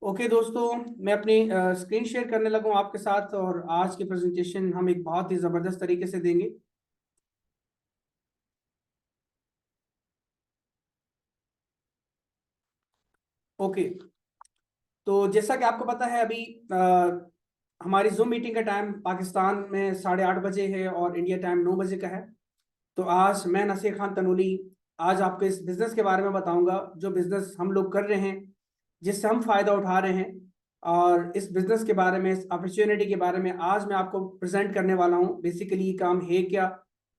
Okay दोस्तों, मैं अपनी स्क्रीन शेयर करने लगा हूं आपके साथ और आज की प्रेजेंटेशन हम एक बहुत ही ज़बरदस्त तरीके से देंगे। ओके, तो जैसा कि आपको पता है अभी हमारी जूम मीटिंग का टाइम पाकिस्तान में 8:30 बजे है और इंडिया टाइम 9 बजे का है। तो आज मैं नसीर खान तनूली आज आपको इस बिज़नेस के बारे में बताऊंगा जो बिज़नेस हम लोग कर रहे हैं, जिससे हम फ़ायदा उठा रहे हैं। और इस बिज़नेस के बारे में, इस अपॉर्चुनिटी के बारे में आज मैं आपको प्रेजेंट करने वाला हूँ। बेसिकली ये काम है क्या,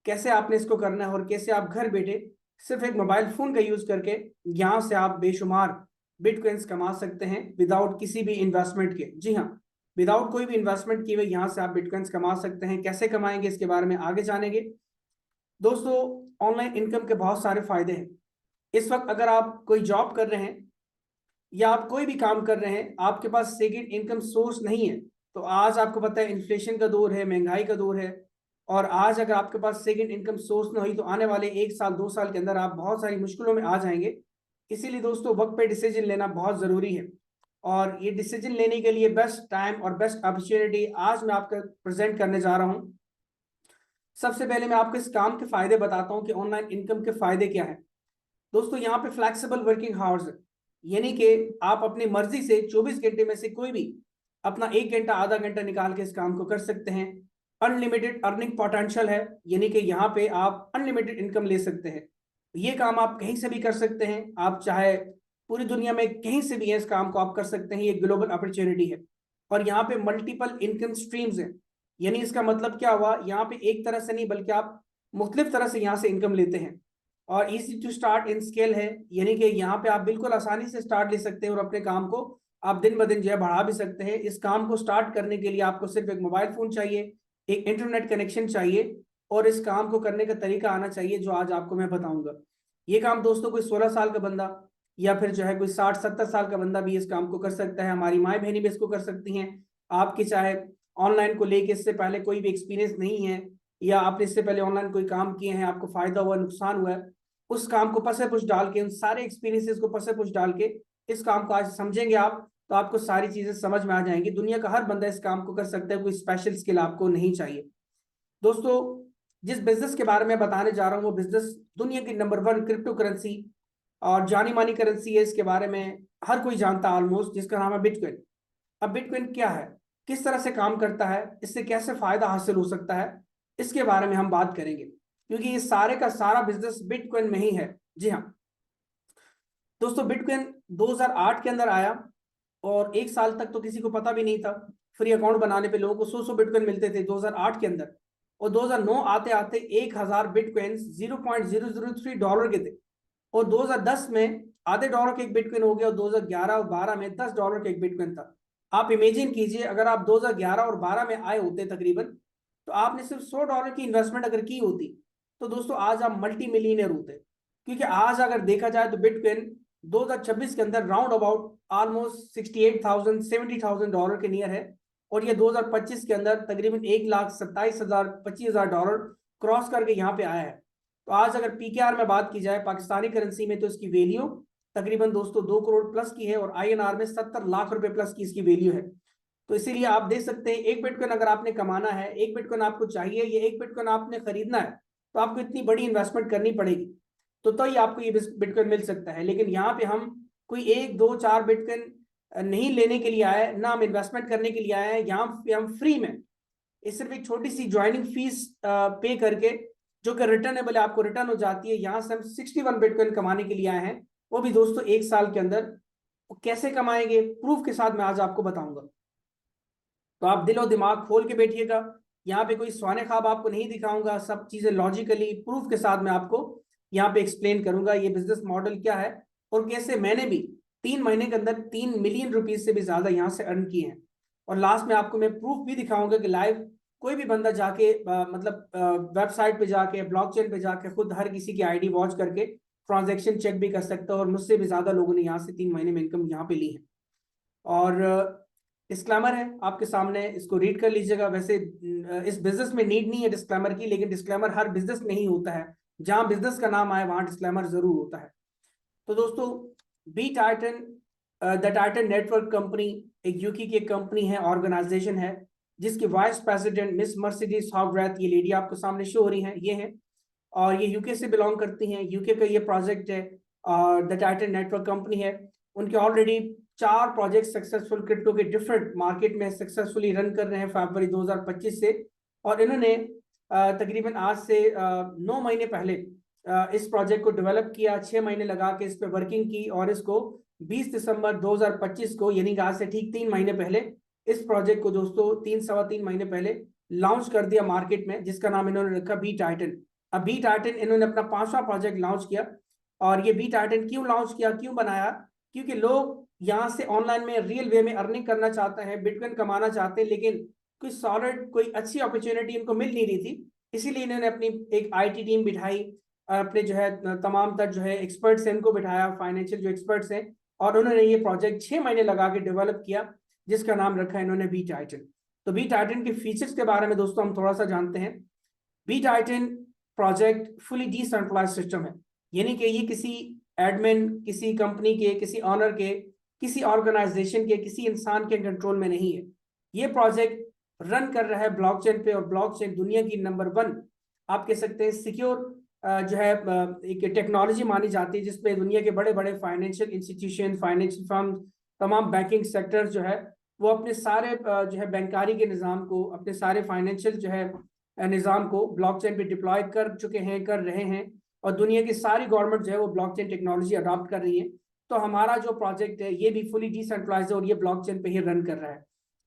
कैसे आपने इसको करना है और कैसे आप घर बैठे सिर्फ एक मोबाइल फ़ोन का यूज़ करके यहाँ से आप बेशुमार बिटकॉइंस कमा सकते हैं विदाउट किसी भी इन्वेस्टमेंट के। जी हाँ, विदाउट कोई भी इन्वेस्टमेंट किए हुए यहाँ से आप बिटकॉइंस कमा सकते हैं। कैसे कमाएंगे इसके बारे में आगे जानेंगे। दोस्तों, ऑनलाइन इनकम के बहुत सारे फायदे हैं। इस वक्त अगर आप कोई जॉब कर रहे हैं या आप कोई भी काम कर रहे हैं, आपके पास सेकंड इनकम सोर्स नहीं है, तो आज आपको पता है इन्फ्लेशन का दौर है, महंगाई का दौर है। और आज अगर आपके पास सेकंड इनकम सोर्स ना हुई तो आने वाले 1 साल 2 साल के अंदर आप बहुत सारी मुश्किलों में आ जाएंगे। इसीलिए दोस्तों, वक्त पे डिसीजन लेना बहुत ज़रूरी है। और ये डिसीजन लेने के लिए बेस्ट टाइम और बेस्ट अपॉर्चुनिटी आज मैं आपको प्रेजेंट करने जा रहा हूँ। सबसे पहले मैं आपको इस काम के फायदे बताता हूँ कि ऑनलाइन इनकम के फायदे क्या है। दोस्तों, यहाँ पे फ्लैक्सिबल वर्किंग आवर्स है, यानी कि आप अपनी मर्जी से 24 घंटे में से कोई भी अपना 1 घंटा आधा घंटा निकाल के इस काम को कर सकते हैं। अनलिमिटेड अर्निंग पोटेंशियल है, यानी कि यहाँ पे आप अनलिमिटेड इनकम ले सकते हैं। ये काम आप कहीं से भी कर सकते हैं, आप चाहे पूरी दुनिया में कहीं से भी है इस काम को आप कर सकते हैं। ये ग्लोबल अपॉर्चुनिटी है। और यहाँ पे मल्टीपल इनकम स्ट्रीम्स हैं, यानी इसका मतलब क्या हुआ, यहाँ पे एक तरह से नहीं बल्कि आप मुख्तलिफ तरह से यहाँ से इनकम लेते हैं। और easy to start in scale है, यानी कि यहाँ पे आप बिल्कुल आसानी से स्टार्ट ले सकते हैं और अपने काम को आप दिन ब दिन जो है बढ़ा भी सकते हैं। इस काम को स्टार्ट करने के लिए आपको सिर्फ एक मोबाइल फोन चाहिए, एक इंटरनेट कनेक्शन चाहिए और इस काम को करने का तरीका आना चाहिए जो आज आपको मैं बताऊंगा। ये काम दोस्तों कोई 16 साल का बंदा या फिर जो है कोई 60 70 साल का बंदा भी इस काम को कर सकता है। हमारी माएँ बहनें भी इसको कर सकती हैं। आपकी चाहे ऑनलाइन को लेके इससे पहले कोई भी एक्सपीरियंस नहीं है या आपने इससे पहले ऑनलाइन कोई काम किए हैं, आपको फायदा हुआ नुकसान हुआ है, उस काम को पसे पुछ डाल के, उन सारे एक्सपीरियंसेस को पसे पुछ डाल के इस काम को आज समझेंगे आप, तो आपको सारी चीजें समझ में आ जाएंगी। दुनिया का हर बंदा इस काम को कर सकता है, कोई स्पेशल स्किल आपको नहीं चाहिए। दोस्तों, जिस बिजनेस के बारे में बताने जा रहा हूँ वो बिजनेस दुनिया की नंबर 1 क्रिप्टो करेंसी और जानी मानी करेंसी है। इसके बारे में हर कोई जानता है ऑलमोस्ट, जिसका नाम है बिटकॉइन। अब बिटकॉइन क्या है, किस तरह से काम करता है, इससे कैसे फायदा हासिल हो सकता है, इसके बारे में हम बात करेंगे, क्योंकि ये सारे का सारा बिजनेस बिटकॉइन में ही है। जी हाँ दोस्तों, बिटकॉइन 2008 के अंदर आया और 1 साल तक तो किसी को पता भी नहीं था। फ्री अकाउंट बनाने पे लोगों को 100 बिटकॉइन मिलते थे 2008 के अंदर। और 2009 आते आते 1000 बिटकॉइन $0.003 के थे। और 2010 में आधे डॉलर के एक बिटकॉइन हो गया और 2011 और 12 में $10 का एक बिटकॉइन था। आप इमेजिन कीजिए, अगर आप 2011 और 12 में आए होते तकरीबन, तो आपने सिर्फ $100 की इन्वेस्टमेंट अगर की होती, तो दोस्तों आज आप मल्टी मिलीनियर होते। क्योंकि आज अगर देखा जाए तो बिटकॉइन 2026 के अंदर राउंड अबाउट ऑलमोस्ट 68,000 $70,000 के नियर है। और ये 2025 के अंदर तकरीबन 1,27,000 $25,000 क्रॉस करके यहाँ पे आया है। तो आज अगर पीकेआर में बात की जाए पाकिस्तानी करेंसी में, तो इसकी वैल्यू तकरीबन दोस्तों 2 करोड़ प्लस की है और आईएनआर में 70 लाख रुपए प्लस की इसकी वैल्यू है। तो इसीलिए आप देख सकते हैं, एक बिटकॉइन अगर आपने कमाना है, एक बिटकॉइन आपको चाहिए, ये एक बिटकॉइन आपने खरीदना है, तो आपको इतनी बड़ी इन्वेस्टमेंट करनी पड़ेगी, तो ही आपको ये बिटकॉइन मिल सकता है। लेकिन यहाँ पे हम कोई 1 2 4 बिटकॉइन नहीं लेने के लिए आए, ना हम इन्वेस्टमेंट करने के लिए आए हैं। यहाँ पे हम फ्री में इस सिर्फ एक छोटी सी ज्वाइनिंग फीस पे करके, जो कि रिटर्नेबल है, आपको रिटर्न हो जाती है। यहाँ से हम 61 बिटकॉइन कमाने के लिए आए हैं, वो भी दोस्तों 1 साल के अंदर। कैसे कमाएंगे, प्रूफ के साथ मैं आज आपको बताऊंगा। तो आप दिलो दिमाग खोल के बैठिएगा। यहाँ पे कोई स्वाने ख्वाब आपको नहीं दिखाऊंगा, सब चीजें लॉजिकली प्रूफ के साथ मैं आपको यहाँ पे एक्सप्लेन करूंगा ये बिजनेस मॉडल क्या है और कैसे मैंने भी 3 महीने के अंदर 3 मिलियन रुपीज से भी ज्यादा यहाँ से अर्न किए हैं। और लास्ट में आपको मैं प्रूफ भी दिखाऊंगा कि लाइव कोई भी बंदा जाके मतलब वेबसाइट पे जाके, ब्लॉकचेन पे जाके खुद हर किसी की आईडी वॉच करके ट्रांजैक्शन चेक भी कर सकता है। और मुझसे भी ज्यादा लोगों ने यहाँ से 3 महीने में इनकम यहाँ पे ली है। और डिस्क्लेमर है आपके सामने, इसको रीड कर लीजिएगा। वैसे इस बिजनेस में नीड नहीं है डिस्क्लेमर की, लेकिन डिस्क्लेमर हर बिजनेस में ही होता है। जहां बिजनेस का नाम आए वहां डिस्क्लेमर जरूर होता है। तो दोस्तों, B Titan the Titan network company एक यूके की कंपनी है, ऑर्गेनाइजेशन है, जिसकी vice president miss Mercedes Hogworth, ये लेडी आपको सामने शो हो रही हैं, ये हैं, और ये यूके से बिलोंग करती हैं। यूके का ये प्रोजेक्ट है और द टाइटन नेटवर्क कंपनी है। उनके ऑलरेडी 4 प्रोजेक्ट सक्सेसफुल क्रिप्टो के डिफरेंट मार्केट में सक्सेसफुली रन कर रहे हैं फरवरी 2025 से। और इन्होंने तकरीबन आज से 9 महीने पहले इस प्रोजेक्ट को डेवलप किया, 6 महीने लगा के इस पर वर्किंग की, और इसको 20 दिसंबर 2025 को, यानी कि आज से ठीक 3 महीने पहले, इस प्रोजेक्ट को दोस्तों 3 महीने पहले लॉन्च कर दिया मार्केट में, जिसका नाम इन्होंने रखा बी टाइटन। अब बी टाइटन इन्होंने अपना 5वां प्रोजेक्ट लॉन्च किया। और ये बी टाइटन क्यों लॉन्च किया, क्यों बनाया? क्योंकि लोग यहाँ से ऑनलाइन में रियल वे में अर्निंग करना चाहते हैं, बिटकॉइन कमाना चाहते हैं, लेकिन कोई सॉलिड कोई अच्छी अपॉर्चुनिटी इनको मिल नहीं रही थी। इसीलिए इन्होंने अपनी एक IT टीम बिठाई, अपने जो है तमाम तर जो है एक्सपर्ट्स हैं इनको बिठाया, फाइनेंशियल जो एक्सपर्ट्स हैं, और उन्होंने ये प्रोजेक्ट 6 महीने लगा के डेवलप किया, जिसका नाम रखा है इन्होंने बी टाइटन। तो बी टाइटन के फीचर्स के बारे में दोस्तों हम थोड़ा सा जानते हैं। B Titan project fully decentralised system है, यानी कि ये किसी एडमिन, किसी कंपनी के, किसी ऑनर के, किसी ऑर्गेनाइजेशन के, किसी इंसान के कंट्रोल में नहीं है। ये प्रोजेक्ट रन कर रहा है ब्लॉकचेन पे, और ब्लॉकचेन दुनिया की नंबर 1 आप कह सकते हैं सिक्योर जो है एक टेक्नोलॉजी मानी जाती है, जिसपे दुनिया के बड़े बड़े फाइनेंशियल इंस्टीट्यूशन, फाइनेंशियल फर्म, तमाम बैंकिंग सेक्टर जो है वो अपने सारे जो है बैंकारी के निज़ाम को, अपने सारे फाइनेंशियल जो है निज़ाम को ब्लॉकचेन पे डिप्लॉय कर चुके हैं, कर रहे हैं, और दुनिया की सारी गवर्नमेंट जो है वो ब्लॉकचेन टेक्नोलॉजी अडॉप्ट कर रही है। तो हमारा जो प्रोजेक्ट है ये भी फुली डिसेंट्रलाइज्ड है, और ये ब्लॉकचेन पे ही रन कर रहा है।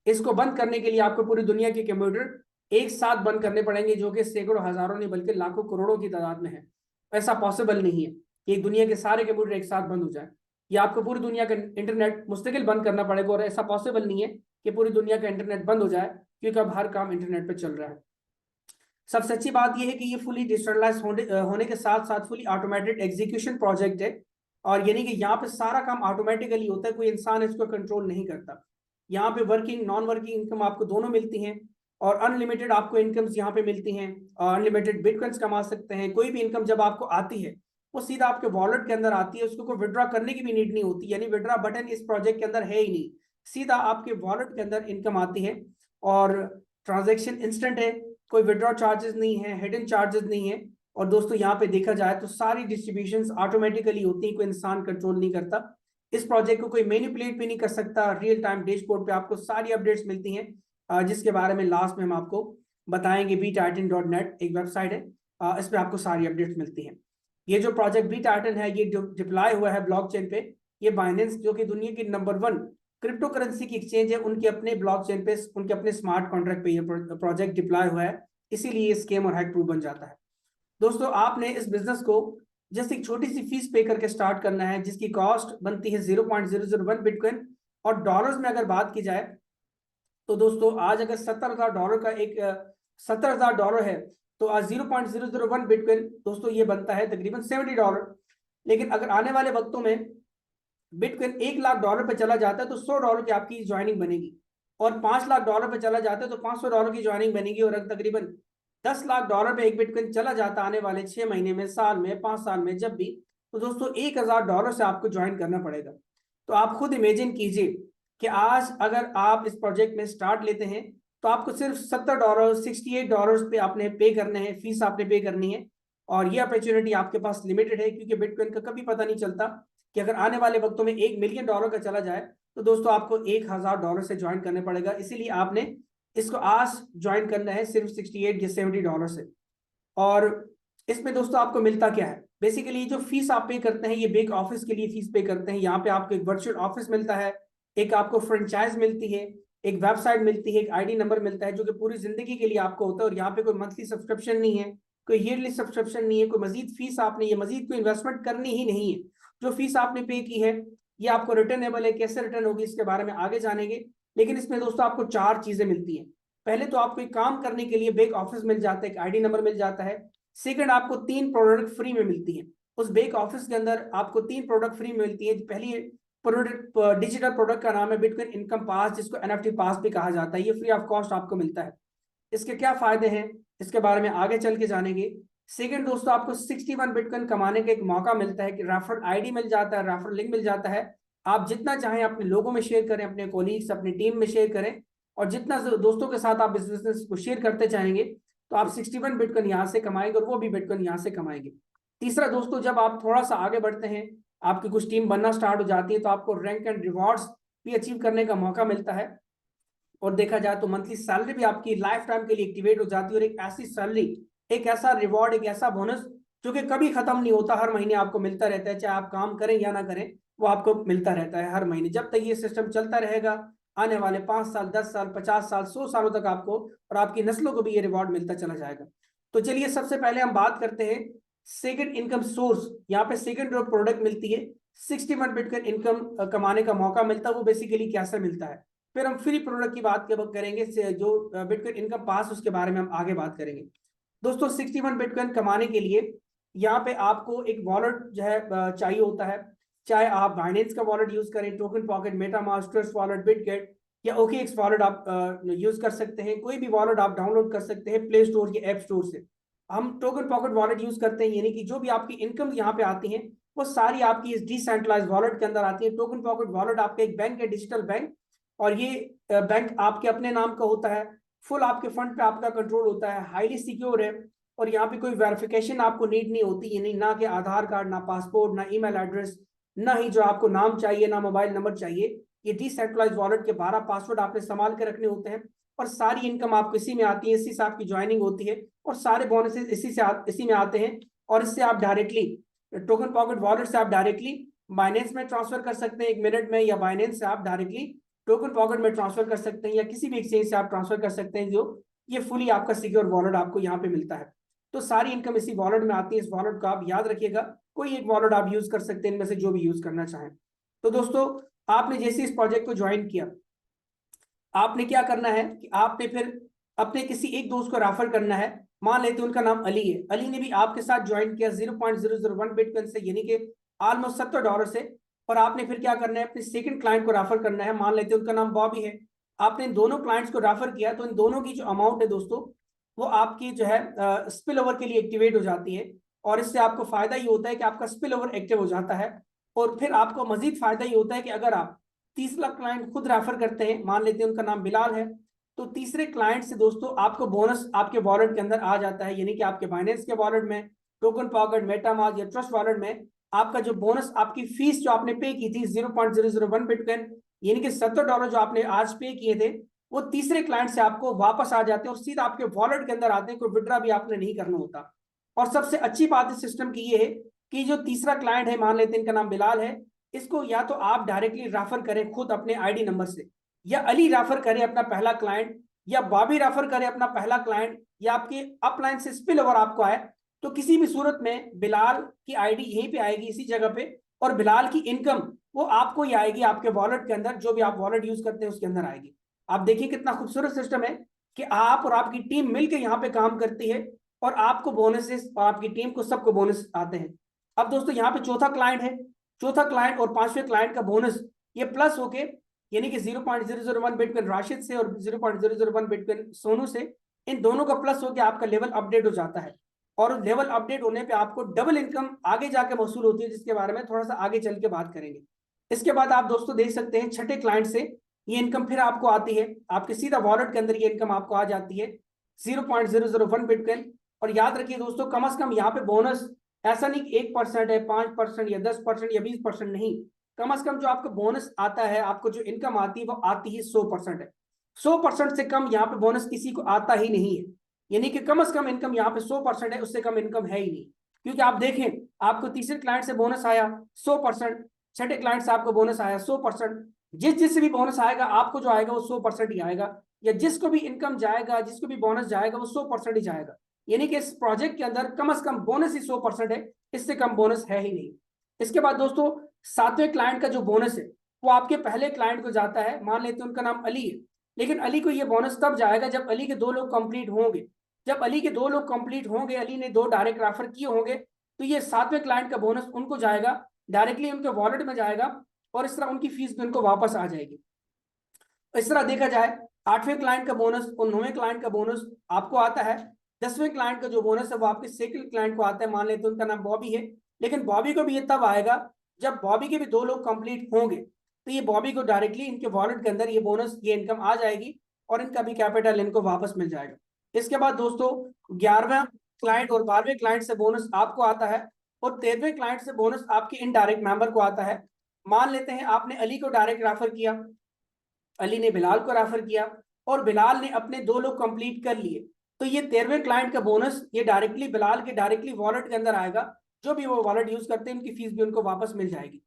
इसको बंद करने के लिए आपको पूरी दुनिया के कंप्यूटर एक साथ बंद करने पड़ेंगे, जो कि सैकड़ों, हजारों नहीं बल्कि लाखों, करोड़ों की तादाद में है। ऐसा पॉसिबल नहीं है कि दुनिया के सारे कंप्यूटर एक साथ बंद हो जाए, या आपको पूरी दुनिया का इंटरनेट मुस्तकिल बंद करना पड़ेगा, और ऐसा पॉसिबल नहीं है कि पूरी दुनिया का इंटरनेट बंद हो जाए, क्योंकि अब हर काम इंटरनेट पर चल रहा है। सबसे अच्छी बात यह है कि ये फुली डिजिटलाइज होने के साथ साथ फुली ऑटोमेटेड एग्जीक्यूशन प्रोजेक्ट है, और यानी कि यहाँ पे सारा काम ऑटोमेटिकली होता है, कोई इंसान इसको कंट्रोल नहीं करता। यहाँ पे वर्किंग, नॉन वर्किंग इनकम आपको दोनों मिलती हैं, और अनलिमिटेड आपको इनकम्स यहाँ पे मिलती हैं, और अनलिमिटेड बिटकॉइंस कमा सकते हैं। कोई भी इनकम जब आपको आती है वो सीधा आपके वॉलेट के अंदर आती है, उसको कोई विड्रॉ करने की भी नीड नहीं होती, यानी विड्रॉ बटन इस प्रोजेक्ट के अंदर है ही नहीं, सीधा आपके वॉलेट के अंदर इनकम आती है, और ट्रांजेक्शन इंस्टेंट है, कोई विड्रॉ चार्जेस नहीं है, हिडन चार्जेस नहीं है। और दोस्तों यहाँ पे देखा जाए तो सारी डिस्ट्रीब्यूशंस ऑटोमेटिकली होती है, कोई इंसान कंट्रोल नहीं करता। इस प्रोजेक्ट को कोई मैनिपुलेट भी नहीं कर सकता। रियल टाइम डैशबोर्ड पे आपको सारी अपडेट्स मिलती हैं, जिसके बारे में लास्ट में हम आपको बताएंगे। btitan.net एक वेबसाइट है, इस पर आपको सारी अपडेट्स मिलती हैं। ये जो प्रोजेक्ट बी टाइटन है ये डिप्लॉय हुआ है ब्लॉकचेन पे। ये बाइनेंस जो कि दुनिया की नंबर 1 क्रिप्टो करेंसी की एक्सचेंज है, उनके अपने ब्लॉकचेन पे, उनके अपने स्मार्ट कॉन्ट्रैक्ट पे ये प्रोजेक्ट डिप्लॉय हुआ है, इसीलिए ये स्कैम और हैक प्रूफ बन जाता है। दोस्तों आपने इस बिजनेस को जैसे एक छोटी सी फीस पे करके स्टार्ट करना है, जिसकी कॉस्ट बनती है 0.001 बिटकॉइन, और डॉलर्स में अगर बात की जाए तो दोस्तों आज अगर $70,000 का एक $70,000 है, तो आज 0.001 बिटकॉइन दोस्तों ये बनता है तकरीबन $70। लेकिन अगर आने वाले वक्तों में बिटकॉइन $1,00,000 पे चला जाता है तो $100 की आपकी ज्वाइनिंग बनेगी, और $5,00,000 पे चला जाता है तो $500 की ज्वाइनिंग बनेगी, और तकरीबन $10,00,000 पे एक बिटकॉइन चला जाता आने वाले 6 महीने में, साल में, 5 साल में, जब भी, तो दोस्तों $1,000 से आपको ज्वाइन करना पड़ेगा। तो आप खुद इमेजिन कीजिए कि आज अगर आप इस प्रोजेक्ट में स्टार्ट लेते हैं तो आपको सिर्फ $70, $68 पे आपने पे करने हैं, फीस आपने पे करनी है। और ये अपॉर्चुनिटी आपके पास लिमिटेड है, क्योंकि बिटकॉइन का कभी पता नहीं चलता कि अगर आने वाले वक्तों में $1 मिलियन का चला जाए तो दोस्तों आपको $1,000 से ज्वाइन करने पड़ेगा। इसीलिए आपने इसको आज ज्वाइन करना है सिर्फ 68 या $70 से। और इसमें दोस्तों आपको मिलता क्या है? बेसिकली जो फीस आप पे करते हैं, ये बैक ऑफिस के लिए फीस पे करते हैं। यहाँ पे आपको एक वर्चुअल ऑफिस मिलता है, एक आपको फ्रेंचाइज मिलती है, एक वेबसाइट मिलती है, एक ID नंबर मिलता है, जो कि पूरी जिंदगी के लिए आपको होता है। और यहाँ पे कोई मंथली सब्सक्रिप्शन नहीं है, कोई ईयरली सब्सक्रिप्शन नहीं है, कोई मजीद फीस आपने, ये मजीद कोई इन्वेस्टमेंट करनी ही नहीं है। जो फीस आपने पे की है ये आपको रिटर्नेबल है, कैसे रिटर्न होगी इसके बारे में आगे जानेंगे। लेकिन इसमें दोस्तों आपको 4 चीजें मिलती हैं। पहले तो आपको एक काम करने के लिए बैक ऑफिस मिल जाता है, एक ID नंबर मिल जाता है। सेकंड, आपको 3 प्रोडक्ट फ्री में मिलती है। उस बैक ऑफिस के अंदर आपको 3 प्रोडक्ट फ्री में मिलती है। पहली प्रोडक्ट, डिजिटल प्रोडक्ट का नाम है बिटकॉइन इनकम पास, जिसको NFT पास भी कहा जाता है। ये फ्री ऑफ कॉस्ट आपको मिलता है। इसके क्या फायदे हैं इसके बारे में आगे चल के जानेंगे। सेकंड दोस्तों, आपको 61 बिटकॉइन कमाने का एक मौका मिलता है कि रेफरल ID मिल जाता है, रेफरल लिंक मिल जाता है, आप जितना चाहें अपने लोगों में शेयर करें, अपने कोलीग्स, अपनी टीम में शेयर करें, और जितना दोस्तों के साथ आप इस बिजनेस को शेयर करते चाहेंगे तो आप 61 बिटकॉइन यहाँ से कमाएंगे और वो भी बिटकॉइन यहाँ से कमाएंगे। तीसरा दोस्तों, जब आप थोड़ा सा आगे बढ़ते हैं, आपकी कुछ टीम बनना स्टार्ट हो जाती है, तो आपको रैंक एंड रिवॉर्ड्स भी अचीव करने का मौका मिलता है। और देखा जाए तो मंथली सैलरी भी आपकी लाइफ टाइम के लिए एक्टिवेट हो जाती है, और एक ऐसी सैलरी, एक ऐसा रिवॉर्ड, एक ऐसा बोनस जो कि कभी खत्म नहीं होता, हर महीने आपको मिलता रहता है, चाहे आप काम करें या ना करें, वो आपको मिलता रहता है हर महीने। जब तक ये सिस्टम चलता रहेगा, आने वाले 5 साल, 10 साल, 50 साल, 100 सालों तक आपको और आपकी नस्लों को भी ये रिवॉर्ड मिलता चला जाएगा। तो चलिए सबसे पहले हम बात करते हैं सेकंड इनकम सोर्स। यहाँ पे सेकंड जो प्रोडक्ट मिलती है, 61 बिटकॉइन इनकम कमाने का मौका मिलता है, वो बेसिकली कैसे मिलता है। फिर हम फ्री प्रोडक्ट की बात करेंगे, जो बिटकॉइन इनकम पास, उसके बारे में हम आगे बात करेंगे। दोस्तों 61 बिटकॉइन कमाने के लिए यहाँ पे आपको एक वॉलेट जो है चाहिए होता है। चाहे आप बाइनेंस का वॉलेट यूज करें, token pocket, MetaMask, trust wallet, Bitget या OKX वॉलेट आप यूज कर सकते हैं। कोई भी वॉलेट आप डाउनलोड कर सकते हैं प्ले स्टोर या ऐप स्टोर से। हम टोकन पॉकेट वॉलेट यूज करते हैं, यानी कि जो भी आपकी इनकम यहाँ पे आती है वो सारी आपकी इस डिसेंट्रलाइज वॉलेट के अंदर आती है। टोकन पॉकेट वॉलेट आपका एक बैंक है, डिजिटल बैंक, और ये बैंक आपके अपने नाम का होता है। फुल आपके फंड पे आपका कंट्रोल होता है, हाईली सिक्योर है, और यहाँ पे कोई वेरिफिकेशन आपको नीड नहीं होती, यानी ना कि आधार कार्ड, ना पासपोर्ट, ना ईमेल एड्रेस, ना ही जो आपको नाम चाहिए, ना मोबाइल नंबर चाहिए। ये डिसेंट्रलाइज वॉलेट के 12 पासवर्ड आपने संभाल के रखने होते हैं, और सारी इनकम आपको इसी में आती है, इसी से आपकी ज्वाइनिंग होती है, और सारे बोनसेस इसी में आते हैं। और इससे आप डायरेक्टली टोकन पॉकेट वॉलेट से आप डायरेक्टली बाइनेंस में ट्रांसफर कर सकते हैं 1 मिनट में, या बाइनेंस से आप डायरेक्टली टोकन पॉकेट में ट्रांसफर कर सकते हैं, या किसी भी एक्सचेंज से आप ट्रांसफर कर सकते हैं, जो ये फुली आपका सिक्योर वॉलेट आपको यहाँ पे मिलता है। तो सारी इनकम इसी वॉलेट में आती है। इस वॉलेट को आप याद रखिएगा, कोई एक वॉलेट आप यूज कर सकते हैं इनमें से, जो भी यूज करना चाहें। तो दोस्तों आपने जैसे इस प्रोजेक्ट को ज्वाइन किया, आपने क्या करना है कि आपने फिर अपने किसी एक दोस्त को रेफर करना है। मान लेते हैं उनका नाम अली है, अली ने भी आपके साथ ज्वाइन किया 0.001 बिटकॉइन से, यानी कि ऑलमोस्ट $70 से। और आपने फिर क्या करना है, अपने सेकंड क्लाइंट को रेफर करना है, मान लेते हैं उनका नाम बॉबी है। आपने इन दोनों क्लाइंट्स को रेफर किया, तो इन दोनों की जो अमाउंट है दोस्तों, वो आपकी जो है स्पिल ओवर के लिए एक्टिवेट हो जाती है। और इससे आपको फायदा ये होता है कि आपका स्पिल ओवर एक्टिव हो जाता है। और फिर आपको मजीद फायदा ये होता है कि अगर आप तीसरा क्लाइंट खुद रेफर करते हैं, मान लेते हैं उनका नाम बिलाल है, तो तीसरे क्लाइंट से दोस्तों आपको बोनस आपके वॉलेट के अंदर आ जाता है, यानी कि आपके बाइनेंस के वॉलेट में, टोकन पॉकेट, मेटामास्क या ट्रस्ट वॉलेट में आपका जो बोनस, आपकी फीस जो आपने पे की थी 0.001 बिटकॉइन, यानी कि $70 जो आपने आज पे किए थे, वो तीसरे क्लाइंट से आपको वापस आ जाते हैं और सीधा आपके वॉलेट के अंदर आते हैं, कोई विड्रा भी आपने नहीं करना होता। और सबसे अच्छी बात इस सिस्टम की ये है कि जो तीसरा क्लाइंट है, मान लेते हैं इनका नाम बिलाल है, इसको या तो आप डायरेक्टली रेफर करें खुद अपने आईडी नंबर से, या अली रेफर करे अपना पहला क्लाइंट, या बॉबी रेफर करे अपना पहला क्लाइंट, या आपके अपलाइन से स्पिल ओवर आपको आए, तो किसी भी सूरत में बिलाल की आईडी यहीं पे आएगी, इसी जगह पे, और बिलाल की इनकम वो आपको ही आएगी, आपके वॉलेट के अंदर, जो भी आप वॉलेट यूज करते हैं उसके अंदर आएगी। आप देखिए कितना खूबसूरत सिस्टम है कि आप और आपकी टीम मिलकर यहाँ पे काम करती है, और आपको बोनसेस, और आपकी टीम को सबको बोनस आते हैं। अब दोस्तों यहाँ पे चौथा क्लाइंट है, चौथा क्लाइंट और पांचवें क्लाइंट का बोनस ये प्लस होके, यानी कि 0.001 बिटकॉइन राशिद से और 0.001 बिटकॉइन सोनू से, इन दोनों का प्लस होकर आपका लेवल अपडेट हो जाता है। और लेवल अपडेट होने पे आपको डबल इनकम आगे जाके वसूल होती है, जिसके बारे में थोड़ा सा आगे चल के बात करेंगे। इसके बाद आप दोस्तों देख सकते हैं छठे क्लाइंट से ये इनकम फिर आपको आती है, आपके सीधा वॉलेट के अंदर ये इनकम आपको आ जाती है 0.001 बिटकॉइन। और याद रखिए दोस्तों, कम से कम यहाँ पे बोनस ऐसा नहीं कि 1% है, 5% या 10% या 20% नहीं, कम से कम जो आपको बोनस आता है, आपको जो इनकम आती है वो आती ही 100% है। 100% से कम यहाँ पे बोनस किसी को आता ही नहीं है, यानी कि कम से कम इनकम यहाँ पे 100% है, उससे कम इनकम है ही नहीं। क्योंकि आप देखें, आपको तीसरे क्लाइंट से बोनस आया 100%, छठे क्लाइंट से आपको बोनस आया 100%, जिससे भी बोनस आएगा आपको जो आएगा वो 100% ही आएगा, या जिसको भी इनकम जाएगा, जिसको भी बोनस जाएगा वो 100% ही जाएगा। यानी कि इस प्रोजेक्ट के अंदर कम से कम बोनस ही 100% है, इससे कम बोनस है ही नहीं। इसके बाद दोस्तों सातवें क्लाइंट का जो बोनस है वो आपके पहले क्लाइंट को जाता है, मान लेते हैं उनका नाम अली है, लेकिन अली को ये बोनस तब जाएगा जब अली के 2 लोग कंप्लीट होंगे। जब अली के 2 लोग कंप्लीट होंगे, अली ने 2 डायरेक्ट रेफर किए होंगे, तो ये सातवें क्लाइंट का बोनस उनको जाएगा, डायरेक्टली उनके वॉलेट में जाएगा, और इस तरह उनकी फीस भी उनको वापस आ जाएगी। इस तरह देखा जाए, आठवें क्लाइंट का बोनस और 9वें क्लाइंट का बोनस आपको आता है। 10वें क्लाइंट का जो बोनस है वो आपके सेकंड क्लाइंट को आता है, मान लेते हैं उनका नाम बॉबी है, लेकिन बॉबी को भी ये तब आएगा जब बॉबी के भी 2 लोग कंप्लीट होंगे तो ये बॉबी को डायरेक्टली इनके वॉलेट के अंदर ये बोनस, ये इनकम आ जाएगी और इनका भी कैपिटल इनको वापस मिल जाएगा। इसके बाद दोस्तों 11वां क्लाइंट और 12वें क्लाइंट से बोनस आपको आता है और 13वें क्लाइंट से बोनस आपके इनडायरेक्ट मेंबर को आता है। मान लेते हैं आपने अली को डायरेक्ट रेफर किया, अली ने बिलाल को रेफर किया और बिलाल ने अपने 2 लोग कंप्लीट कर लिए, तो ये 13वें क्लाइंट का बोनस ये डायरेक्टली बिलाल के डायरेक्टली वॉलेट के अंदर आएगा। जो भी वो वॉलेट यूज करते हैं उनकी फीस भी उनको वापस मिल जाएगी।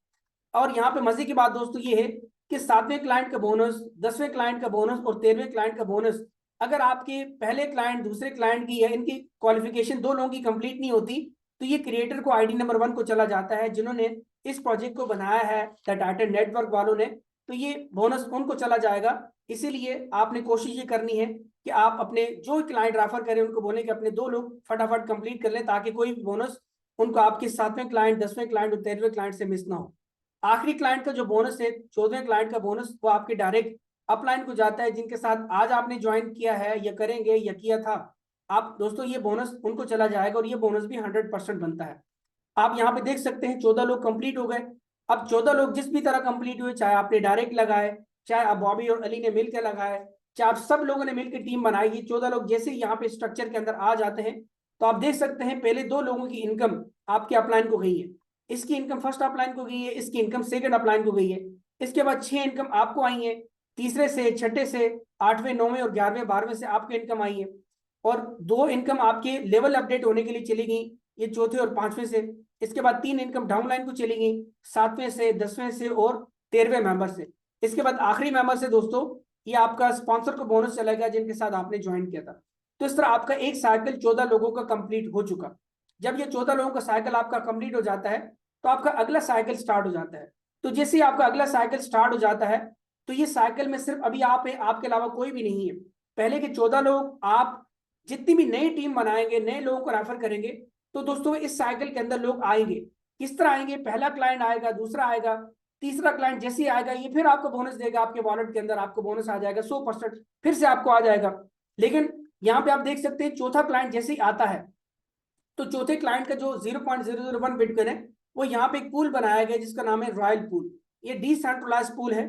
और यहाँ पे मजे की बात दोस्तों ये है कि 7वें क्लाइंट का बोनस, 10वें क्लाइंट का बोनस और 13वें क्लाइंट का बोनस, अगर आपके पहले क्लाइंट दूसरे क्लाइंट की या इनकी क्वालिफिकेशन 2 लोगों की कंप्लीट नहीं होती तो ये क्रिएटर को आईडी नंबर 1 को चला जाता है, जिन्होंने इस प्रोजेक्ट को बनाया है द टाइटन नेटवर्क वालों ने, तो ये बोनस उनको चला जाएगा। इसीलिए आपने कोशिश ये करनी है कि आप अपने जो क्लाइंट रेफर करें उनको बोले कि अपने 2 लोग फटाफट कंप्लीट कर लें, ताकि कोई बोनस उनको आपके 7वें क्लाइंट, 10वें क्लाइंट और 13वें क्लाइंट से मिस ना हो। आखिरी क्लाइंट का जो बोनस है, 14वें क्लाइंट का बोनस, वो आपके डायरेक्ट अपलाइन को जाता है, जिनके साथ आज आपने ज्वाइन किया है या करेंगे या किया था आप दोस्तों, ये बोनस उनको चला जाएगा और ये बोनस भी 100% बनता है। आप यहाँ पे देख सकते हैं 14 लोग कंप्लीट हो गए। अब 14 लोग जिस भी तरह कंप्लीट हुए, चाहे आपने डायरेक्ट लगाए, चाहे आप बॉबी और अली ने मिलकर लगाए, चाहे आप सब लोगों ने मिलकर टीम बनाई, ये 14 लोग जैसे ही यहाँ पे स्ट्रक्चर के अंदर आ जाते हैं तो आप देख सकते हैं पहले 2 लोगों की इनकम आपके अपलाइन को गई है, इसकी इनकम फर्स्ट अपलाइन को गई है, इसकी इनकम सेकंड अपलाइन को गई है। इसके बाद 6 इनकम आपको आई है, तीसरे से, छठे से, 8वें, 9वें और 11वें, 12वें से आपको इनकम आई है। और 2 इनकम आपके लेवल अपडेट होने के लिए चली गई, ये चौथे और 5वें से। इसके बाद 3 इनकम डाउनलाइन को चली गई, 7वें से, 10वें से और 13वें मेंबर से। इसके बाद आखिरी मेंबर से दोस्तों ये आपका स्पॉन्सर को बोनस चलेगा जिनके साथ आपने ज्वाइन किया था। तो इस तरह आपका एक साइकिल 14 लोगों का कंप्लीट हो चुका। जब ये 14 लोगों का साइकिल आपका कंप्लीट हो जाता है तो आपका अगला साइकिल स्टार्ट हो जाता है। तो जैसे ही आपका अगला साइकिल स्टार्ट हो जाता है तो ये साइकिल में सिर्फ अभी आप है, आपके अलावा कोई भी नहीं है। पहले के 14 लोग, आप जितनी भी नई टीम बनाएंगे, नए लोगों को रेफर करेंगे, तो दोस्तों इस साइकिल के अंदर लोग आएंगे। किस तरह आएंगे? पहला क्लाइंट आएगा, दूसरा आएगा, तीसरा क्लाइंट जैसे ही आएगा ये फिर आपको बोनस देगा, आपके वॉलेट के अंदर आपको बोनस आ जाएगा 100%, फिर से आपको आ जाएगा। लेकिन यहाँ पे आप देख सकते हैं चौथा क्लाइंट जैसे ही आता है तो चौथे क्लाइंट का जो 0.001 बिटकॉइन है वो यहाँ पे एक पूल बनाया गया जिसका नाम है रॉयल पूल। ये डिसेंट्रलाइज पूल है।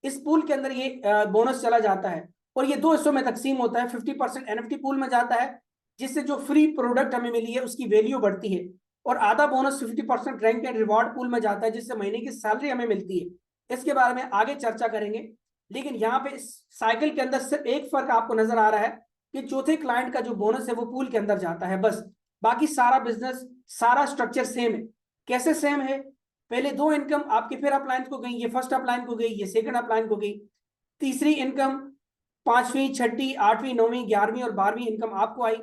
इस पूल के अंदर ये बोनस चला जाता है और ये 2 हिस्सों में तकसीम होता है। 50% NFT पूल में जाता है जिससे जो फ्री प्रोडक्ट हमें मिली है उसकी वैल्यू बढ़ती है, और आधा bonus 50% rank and reward pool में जाता है जिससे महीने की सैलरी हमें मिलती है। इसके बारे में आगे चर्चा करेंगे। लेकिन यहाँ पे इस साइकिल के अंदर सिर्फ एक फर्क आपको नजर आ रहा है कि चौथे क्लाइंट का जो बोनस है वो पूल के अंदर जाता है बस। बाकी सारा बिजनेस, सारा स्ट्रक्चर सेम है। कैसे सेम है? पहले 2 इनकम आपके फिर अपलाइन को गई, ये फर्स्ट अपलाइन को गई, ये सेकंड अपलाइन को गई। तीसरी इनकम 5वीं, 6ठी, 8वीं, 9वीं, 11वीं और 12वीं इनकम आपको आई,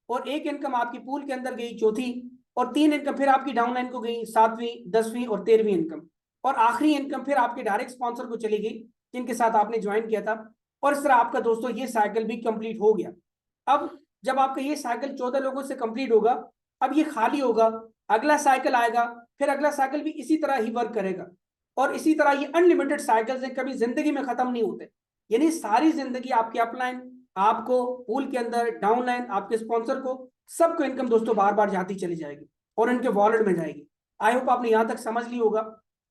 और एक इनकम आपकी पूल के अंदर गई चौथी, और 3 इनकम फिर आपकी डाउनलाइन को गई 7वीं, 10वीं और 13वीं इनकम, और आखिरी इनकम फिर आपके डायरेक्ट स्पॉन्सर को चली गई जिनके साथ आपने ज्वाइन किया था। और इस तरह आपका दोस्तों ये साइकिल भी कंप्लीट हो गया। अब जब आपका ये साइकिल 14 लोगों से कंप्लीट होगा, अब ये खाली होगा, अगला साइकिल आएगा, फिर अगला साइकिल भी इसी तरह ही वर्क करेगा। और इसी तरह ये अनलिमिटेड साइकिल्स हैं, कभी जिंदगी में खत्म नहीं होते। यानी सारी जिंदगी आपकी अपलाइन, आपको पूल के अंदर, डाउनलाइन, आपके स्पॉन्सर को, सबको इनकम दोस्तों बार बार जाती चली जाएगी और इनके वॉलेट में जाएगी। आई होप आपने यहां तक समझ ली होगा।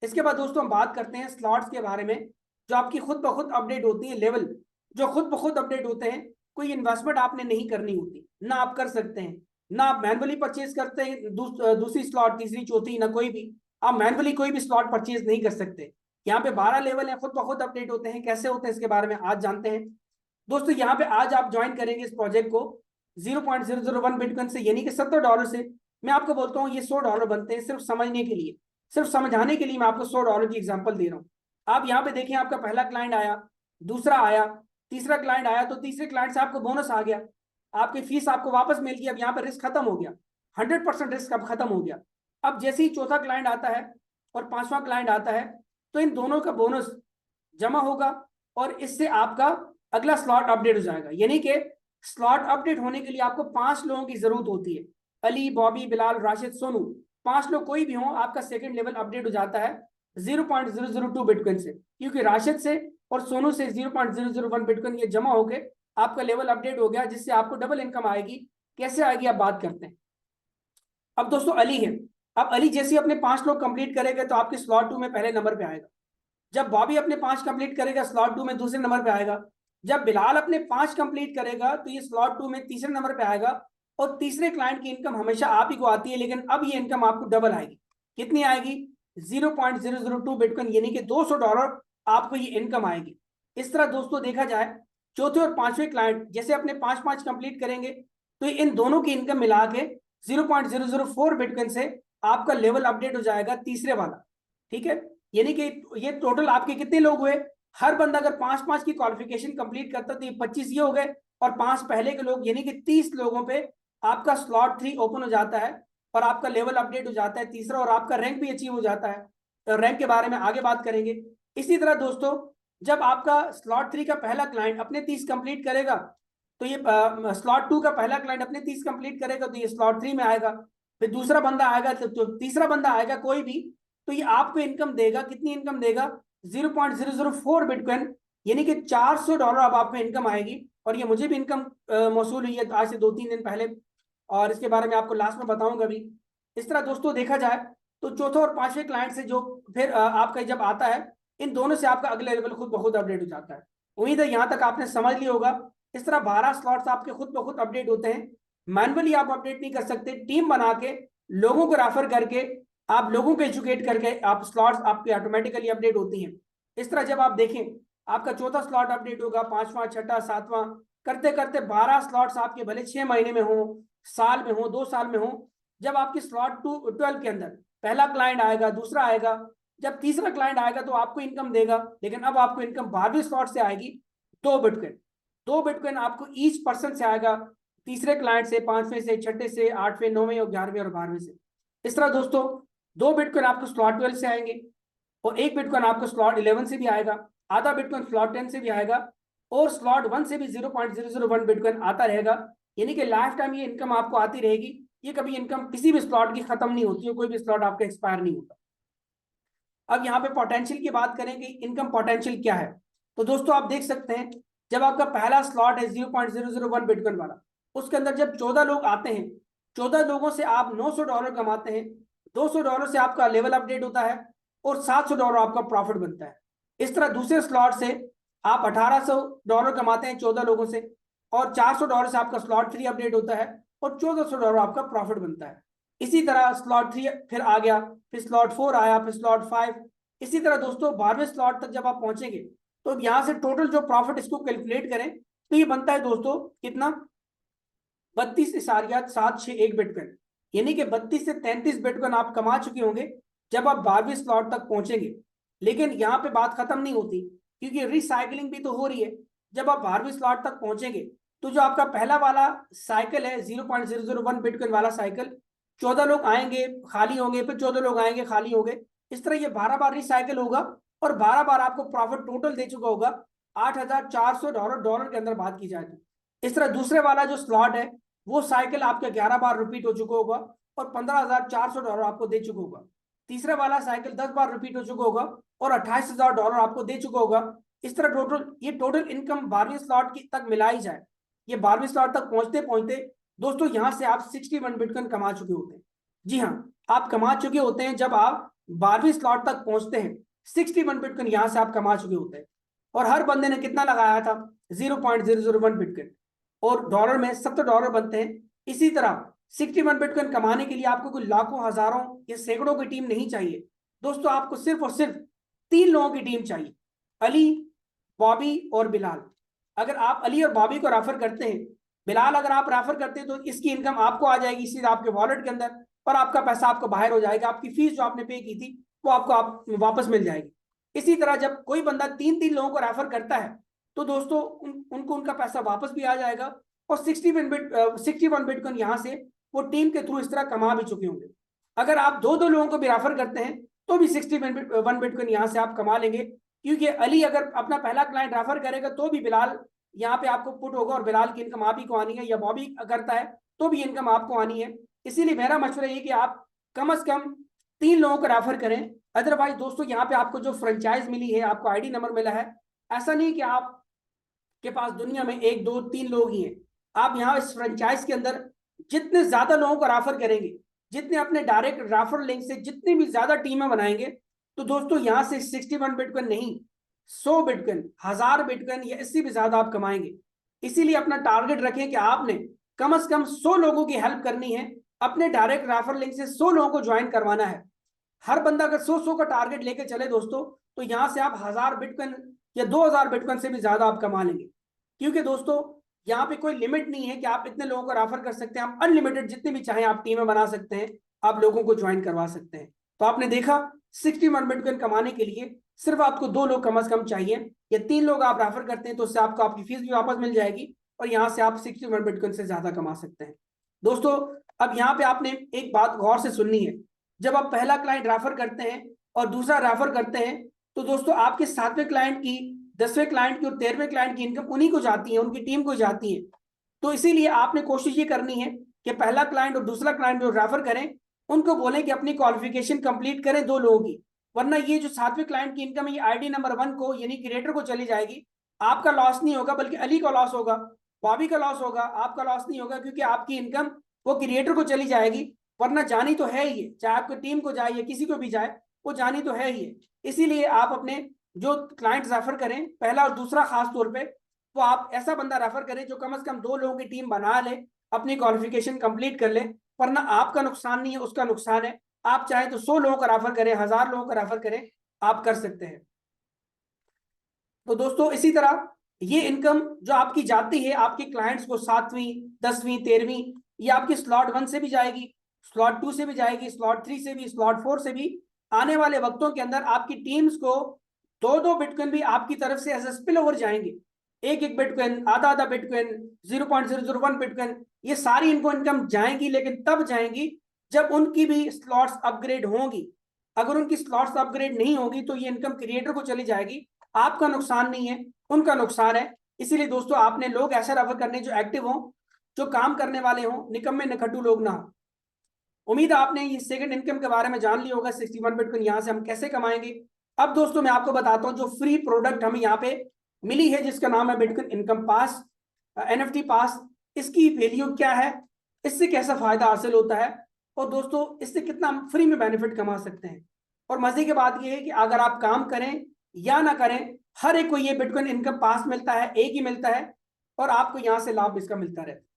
इसके बाद दोस्तों हम बात करते हैं स्लॉट्स के बारे में, जो आपकी खुद ब खुद अपडेट होती है, लेवल जो खुद ब खुद अपडेट होते हैं। कोई इन्वेस्टमेंट आपने नहीं करनी होती, ना आप कर सकते हैं, ना आप मैनुअली परचेज करते हैं दूसरी स्लॉट, तीसरी, चौथी, ना कोई भी आप मैनुअली कोई भी स्लॉट परचेज नहीं कर सकते। यहाँ पे 12 लेवल है, खुद ब खुद अपडेट होते हैं। कैसे होते हैं इसके बारे में आज जानते हैं दोस्तों। यहाँ पे आज आप ज्वाइन करेंगे इस प्रोजेक्ट को 0.001 बिटकॉइन से, यानी कि $70 से। मैं आपको बोलता हूँ ये $100 बनते हैं, सिर्फ समझने के लिए, सिर्फ समझाने के लिए मैं आपको $100 की एग्जांपल दे रहा हूँ। आप यहाँ पे देखें, आपका पहला क्लाइंट आया, दूसरा आया, तीसरा क्लाइंट आया, तो तीसरे क्लाइंट से आपको बोनस आ गया, आपकी फीस आपको वापस मिल गई। अब यहाँ पर रिस्क खत्म हो गया, 100% रिस्क अब खत्म हो गया। अब जैसे ही चौथा क्लाइंट आता है और 5वां क्लाइंट आता है तो इन दोनों का बोनस जमा होगा और इससे आपका अगला स्लॉट अपडेट हो जाएगा। यानी कि स्लॉट अपडेट होने के लिए आपको 5 लोगों की जरूरत होती है। अली, बॉबी, बिलाल, राशिद, सोनू, 5 लोग कोई भी हो, आपका सेकंड लेवल अपडेट हो जाता है 0.002 बिटकॉइन से, क्योंकि राशिद से और सोनू से 0.001 बिटकॉइन ये जमा हो गए, आपका लेवल अपडेट हो गया, जिससे आपको डबल इनकम आएगी। कैसे आएगी आप बात करते हैं। अब दोस्तों अली है, अब अली जैसे अपने 5 लोग कंप्लीट करेगा तो आपके स्लॉट 2 में पहले नंबर पे आएगा। जब बॉबी अपने 5 कंप्लीट करेगा स्लॉट 2 में दूसरे नंबर पे आएगा। जब बिलाल अपने 5 कंप्लीट करेगा तो ये स्लॉट 2 में तीसरे नंबर पे आएगा। और तीसरे क्लाइंट की इनकम हमेशा आप ही को आती है, लेकिन अब ये इनकम आपको डबल आएगी। कितनी आएगी? 0.002 बिटकॉइन, यानी कि $200 आपको ये इनकम आएगी। इस तरह दोस्तों देखा जाए, चौथे और पांचवें क्लाइंट जैसे अपने 5 कंप्लीट करेंगे तो इन दोनों की इनकम मिला के 0.004 बिटकॉइन से आपका लेवल अपडेट हो जाएगा तीसरे वाला। ठीक है, यानी कि ये टोटल आपके कितने लोग हुए? हर बंदा अगर 5 की क्वालिफिकेशन कंप्लीट करता तो ये 25 ये हो गए, और 5 पहले के लोग, यानी कि 30 लोगों पे आपका स्लॉट 3 ओपन हो जाता है और आपका लेवल अपडेट हो जाता है तीसरा, और आपका रैंक भी अचीव हो जाता है। तो रैंक के बारे में आगे बात करेंगे। इसी तरह दोस्तों, जब आपका स्लॉट 3 का पहला क्लाइंट अपने 30 कंप्लीट करेगा तो ये स्लॉट 2 का पहला क्लाइंट अपने 30 कंप्लीट करेगा तो ये स्लॉट 3 में आएगा। फिर दूसरा बंदा आएगा तो तीसरा बंदा आएगा कोई भी, तो ये आपको इनकम देगा। कितनी इनकम देगा? 0.004 बिटकॉइन, यानी कि $400 अब आपको इनकम आएगी। और ये मुझे भी इनकम मौसूल हुई है आज से 2-3 दिन पहले, और इसके बारे में आपको लास्ट में बताऊंगा भी। इस तरह दोस्तों देखा जाए तो चौथे और पांचवें क्लाइंट से जो फिर आपका जब आता है, इन दोनों से आपका अगले लेवल खुद ब खुद अपडेट हो जाता है। उम्मीद है यहाँ तक आपने समझ लिया होगा। इस तरह 12 स्लॉट्स आपके खुद ब खुद अपडेट होते हैं। मैनुअली आप अपडेट नहीं कर सकते, टीम बना के लोगों को रेफर करके आप लोगों को एजुकेट करके आप स्लॉट्स आपके ऑटोमेटिकली अपडेट होती हैं। इस तरह जब आप देखें आपका चौथा स्लॉट अपडेट होगा, पांचवा, छठा, सातवां, करते करते 12 स्लॉट्स आपके भले 6 महीने में हो, साल में हो, 2 साल में हो। जब आपकी स्लॉट 12 के अंदर पहला क्लाइंट आएगा, दूसरा आएगा, जब तीसरा क्लाइंट आएगा तो आपको इनकम देगा। लेकिन अब आपको इनकम 12वें स्लॉट से आएगी 2 बिटकॉइन। 2 बिटकॉइन आपको ईच पर्सन से आएगा, तीसरे क्लाइंट से, पांचवें से, छठे से, आठवें, नौवें और 11वें और 12वें से। इस तरह दोस्तों 2 बिटकॉइन आपको स्लॉट 12 से आएंगे, और 1 बिटकॉइन आपको स्लॉट 11 से भी आएगा, आधा बिटकॉइन स्लॉट 10 से भी आएगा, और स्लॉट 1 से भी 0.001 बिटकॉइन आता रहेगा। यानी कि लाइफ टाइम ये इनकम आपको आती रहेगी। ये कभी इनकम किसी भी स्लॉट की खत्म नहीं होती है, कोई भी स्लॉट आपका एक्सपायर नहीं होता। अब यहाँ पे पोटेंशियल की बात करें कि इनकम पोटेंशियल क्या है, तो दोस्तों आप देख सकते हैं जब आपका पहला स्लॉट है 0.001 बिटकॉइन वाला, उसके अंदर जब 14 लोग आते हैं, 14 लोगों से आप $900 कमाते हैं। $200 से आपका लेवल अपडेट होता है, और $700 आपका प्रॉफिट बनता है। इस तरह दूसरे स्लॉट से आप $1800 कमाते हैं 14 लोगों से, और $400 से आपका स्लॉट 3 अपडेट होता है, और $1400 आपका प्रॉफिट बनता है। इसी तरह स्लॉट 3 फिर आ गया, फिर स्लॉट 4 आया, फिर स्लॉट 5। इसी तरह दोस्तों 12वें स्लॉट तक जब आप पहुंचेंगे तो यहाँ से टोटल जो प्रॉफिट इसको कैलकुलेट करें तो ये बनता है दोस्तों कितना? 32.761 बिटकॉइन, यानी कि 32 से 33 बिटकॉइन आप कमा चुके होंगे जब आप 12वें स्लॉट तक पहुंचेंगे। लेकिन यहाँ पे बात खत्म नहीं होती, क्योंकि रिसाइकलिंग भी तो हो रही है। जब आप 12वें स्लॉट तक पहुंचेंगे तो जो आपका पहला वाला साइकिल है 0.001 बिटकॉइन वाला साइकिल, 14 लोग आएंगे खाली होंगे, फिर 14 लोग आएंगे खाली होंगे, इस तरह ये 12 बार रिसाइकिल होगा, और 12 बार आपको प्रॉफिट टोटल दे चुका होगा $8,400 के अंदर बात की जाए तो। इस तरह दूसरे वाला जो स्लॉट है वो साइकिल आपके 11 बार रिपीट हो चुका होगा, और $15,400 आपको दे चुका होगा। तीसरा वाला साइकिल 10 बार रिपीट हो चुका होगा, और $28,000 आपको दे चुका होगा। इस तरह टोटल इनकम 12वें स्लॉट की तक मिलाई जाए, ये 12वें स्लॉट तक पहुंचते पहुंचते दोस्तों यहाँ से आप 61 बिटकॉइन कमा चुके होते हैं। जी हाँ, आप कमा चुके होते हैं जब आप 12वें स्लॉट तक पहुंचते हैं। 61 बिटकॉइन यहाँ से आप कमा चुके होते हैं। और हर बंदे ने कितना लगाया था? 0.001 बिटकॉइन, और डॉलर में $70 बनते हैं। इसी तरह 61 बिटकॉइन कमाने के लिए आपको कोई लाखों, हजारों या सैकड़ों की टीम नहीं चाहिए दोस्तों, आपको सिर्फ और सिर्फ 3 लोगों की टीम चाहिए, अली, बॉबी और बिलाल। अगर आप अली और बॉबी को रेफर करते हैं, बिलाल अगर आप रेफर करते हैं, तो इसकी इनकम आपको आ जाएगी सीधे आपके वॉलेट के अंदर, और आपका पैसा आपको बाहर हो जाएगा। आपकी फीस जो आपने पे की थी वो आपको वापस मिल जाएगी। इसी तरह जब कोई बंदा 3-3 लोगों को रेफर करता है तो दोस्तों उनको उनका पैसा वापस भी आ जाएगा, और 61 बिटकॉइन यहाँ से वो टीम के थ्रू इस तरह कमा भी चुके होंगे। अगर आप 2-2 लोगों को भी रेफर करते हैं तो भी 61 बिटकॉइन यहाँ से आप कमा लेंगे, क्योंकि अली अगर अपना पहला क्लाइंट रेफर करेगा तो भी बिलाल यहाँ पे आपको पुट होगा, और बिलाल की इनकम आप ही को आनी है, या बॉबी करता है तो भी इनकम आपको आनी है। इसीलिए मेरा मशवरा ये कि आप कम से कम 3 लोगों को रेफर करें। अदरवाइज दोस्तों यहाँ पे आपको जो फ्रेंचाइज मिली है, आपको आईडी नंबर मिला है, ऐसा नहीं कि आप के पास दुनिया में 1-2-3 लोग ही हैं। आप यहाँ इस फ्रेंचाइज के अंदर जितने ज्यादा लोगों को रेफर करेंगे जितने अपने डायरेक्ट रेफरल लिंक से जितनी भी ज्यादा टीमें बनाएंगे, तो दोस्तों यहाँ से 61 बिटकॉइन नहीं, 100 बिटकॉइन, 1000 बिटकॉइन या इससे भी ज्यादा आप कमाएंगे। इसीलिए अपना टारगेट रखें कि आपने कम से कम 100 लोगों की हेल्प करनी है, अपने डायरेक्ट रेफरल लिंक से 100 लोगों को ज्वाइन करवाना है। हर बंदा अगर 100 का टारगेट लेके चले दोस्तों, तो यहां से आप 1000 बिटकॉइन या 2000 बिटकॉइन से भी ज्यादा आप कमा लेंगे। क्योंकि दोस्तों यहाँ पे कोई लिमिट नहीं है कि आप इतने लोगों को रेफर कर सकते हैं, आप अनलिमिटेड जितने भी चाहें आप टीमें बना सकते हैं, आप लोगों को ज्वाइन करवा सकते हैं। तो आपने देखा 61 बिटकॉइन कमाने के लिए सिर्फ आपको 2 लोग कम से कम चाहिए, या 3 लोग आप रेफर करते हैं तो उससे आपको आपकी फीस भी वापस मिल जाएगी, और यहाँ से आप 61 बिटकॉइन से ज्यादा कमा सकते हैं। दोस्तों अब यहाँ पे आपने एक बात गौर से सुननी है, जब आप पहला क्लाइंट रेफर करते हैं और दूसरा रेफर करते हैं, तो दोस्तों आपके 7वें क्लाइंट की, 10वें क्लाइंट की और 13वें क्लाइंट की इनकम उन्हीं को जाती है, उनकी टीम को जाती है। तो इसीलिए आपने कोशिश ये करनी है कि पहला क्लाइंट और दूसरा क्लाइंट जो रेफर करें उनको बोलें कि अपनी क्वालिफिकेशन कंप्लीट करें 2 लोगों की, वरना ये जो 7वें क्लाइंट की इनकम ये आईडी नंबर 1 को यानी क्रिएटर को चली जाएगी। आपका लॉस नहीं होगा, बल्कि अली का लॉस होगा, बॉबी का लॉस होगा, आपका लॉस नहीं होगा, क्योंकि आपकी इनकम वो क्रिएटर को चली जाएगी। वरना जानी तो है ही है, चाहे आपकी टीम को जाए या किसी को भी जाए, वो जानी तो है ही है। इसीलिए आप अपने जो क्लाइंट रेफर करें पहला और दूसरा, खास तौर पे वो आप ऐसा बंदा रेफर करें जो कम से कम 2 लोगों की टीम बना ले, अपनी क्वालिफिकेशन कंप्लीट कर ले। वरना आपका नुकसान नहीं है, उसका नुकसान है। आप चाहे तो 100 लोगों का रेफर करें, 1000 लोगों का रेफर करें, आप कर सकते हैं। तो दोस्तों इसी तरह ये इनकम जो आपकी जाती है आपके क्लाइंट्स को 7वीं, 10वीं, 13वीं, ये आपकी स्लॉट 1 से भी जाएगी, स्लॉट 2 से भी जाएगी, स्लॉट 3 से भी, स्लॉट 4 से भी। आने वाले वक्तों के अंदर आपकी टीम्स को 2-2 बिटकॉइन भी आपकी तरफ से एज ए स्पिल ओवर जाएंगे, 1-1 बिटकॉइन, आधा-आधा बिटकॉइन, 0.001 बिटकॉइन, ये सारी इनको इनकम जाएंगी। लेकिन तब जाएंगी जब उनकी भी स्लॉट्स अपग्रेड होंगी। अगर उनकी स्लॉट्स अपग्रेड नहीं होगी तो ये इनकम क्रिएटर को चली जाएगी, आपका नुकसान नहीं है, उनका नुकसान है। इसीलिए दोस्तों आपने लोग ऐसा रेफर करने जो एक्टिव हो, जो काम करने वाले हो, निकम्मे नखट्टू लोग ना हो। उम्मीद है आपने ये सेकंड इनकम के बारे में जान लिया होगा, 61 बिटकॉइन यहाँ से हम कैसे कमाएंगे। अब दोस्तों मैं आपको बताता हूँ जो फ्री प्रोडक्ट हमें यहाँ पे मिली है, जिसका नाम है बिटकॉइन इनकम पास, NFT पास। इसकी वैल्यू क्या है, इससे कैसा फायदा हासिल होता है, और दोस्तों इससे कितना हम फ्री में बेनिफिट कमा सकते हैं। और मजे की बात यह है कि अगर आप काम करें या ना करें, हर एक को ये बिटकॉइन इनकम पास मिलता है, एक ही मिलता है, और आपको यहां से लाभ इसका मिलता रहता है।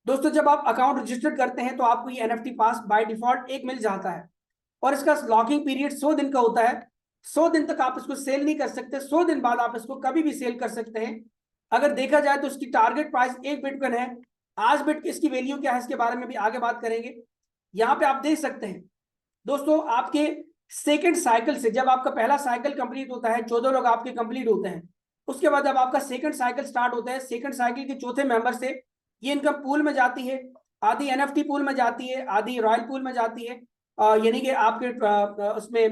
दोस्तों जब आप अकाउंट रजिस्टर करते हैं तो आपको ये NFT पास बाय डिफॉल्ट एक मिल जाता है, और इसका लॉकिंग पीरियड 100 दिन का होता है। 100 दिन तक आप इसको सेल नहीं कर सकते, 100 दिन बाद आप इसको कभी भी सेल कर सकते हैं। अगर देखा जाए तो इसकी टारगेट प्राइस 1 बिटकॉइन है। आज बिट इसकी वैल्यू क्या है इसके बारे में भी आगे बात करेंगे। यहाँ पे आप देख सकते हैं दोस्तों, आपके सेकंड साइकिल से, जब आपका पहला साइकिल कंप्लीट होता है, 14 लोग आपके कंप्लीट होते हैं, उसके बाद जब आपका सेकंड साइकिल स्टार्ट होता है, सेकंड साइकिल के चौथे मेंबर से ये इनकम पूल में जाती है। आधी NFT पूल में जाती है, आधी रॉयल पूल में जाती है, यानी कि आपके उसमें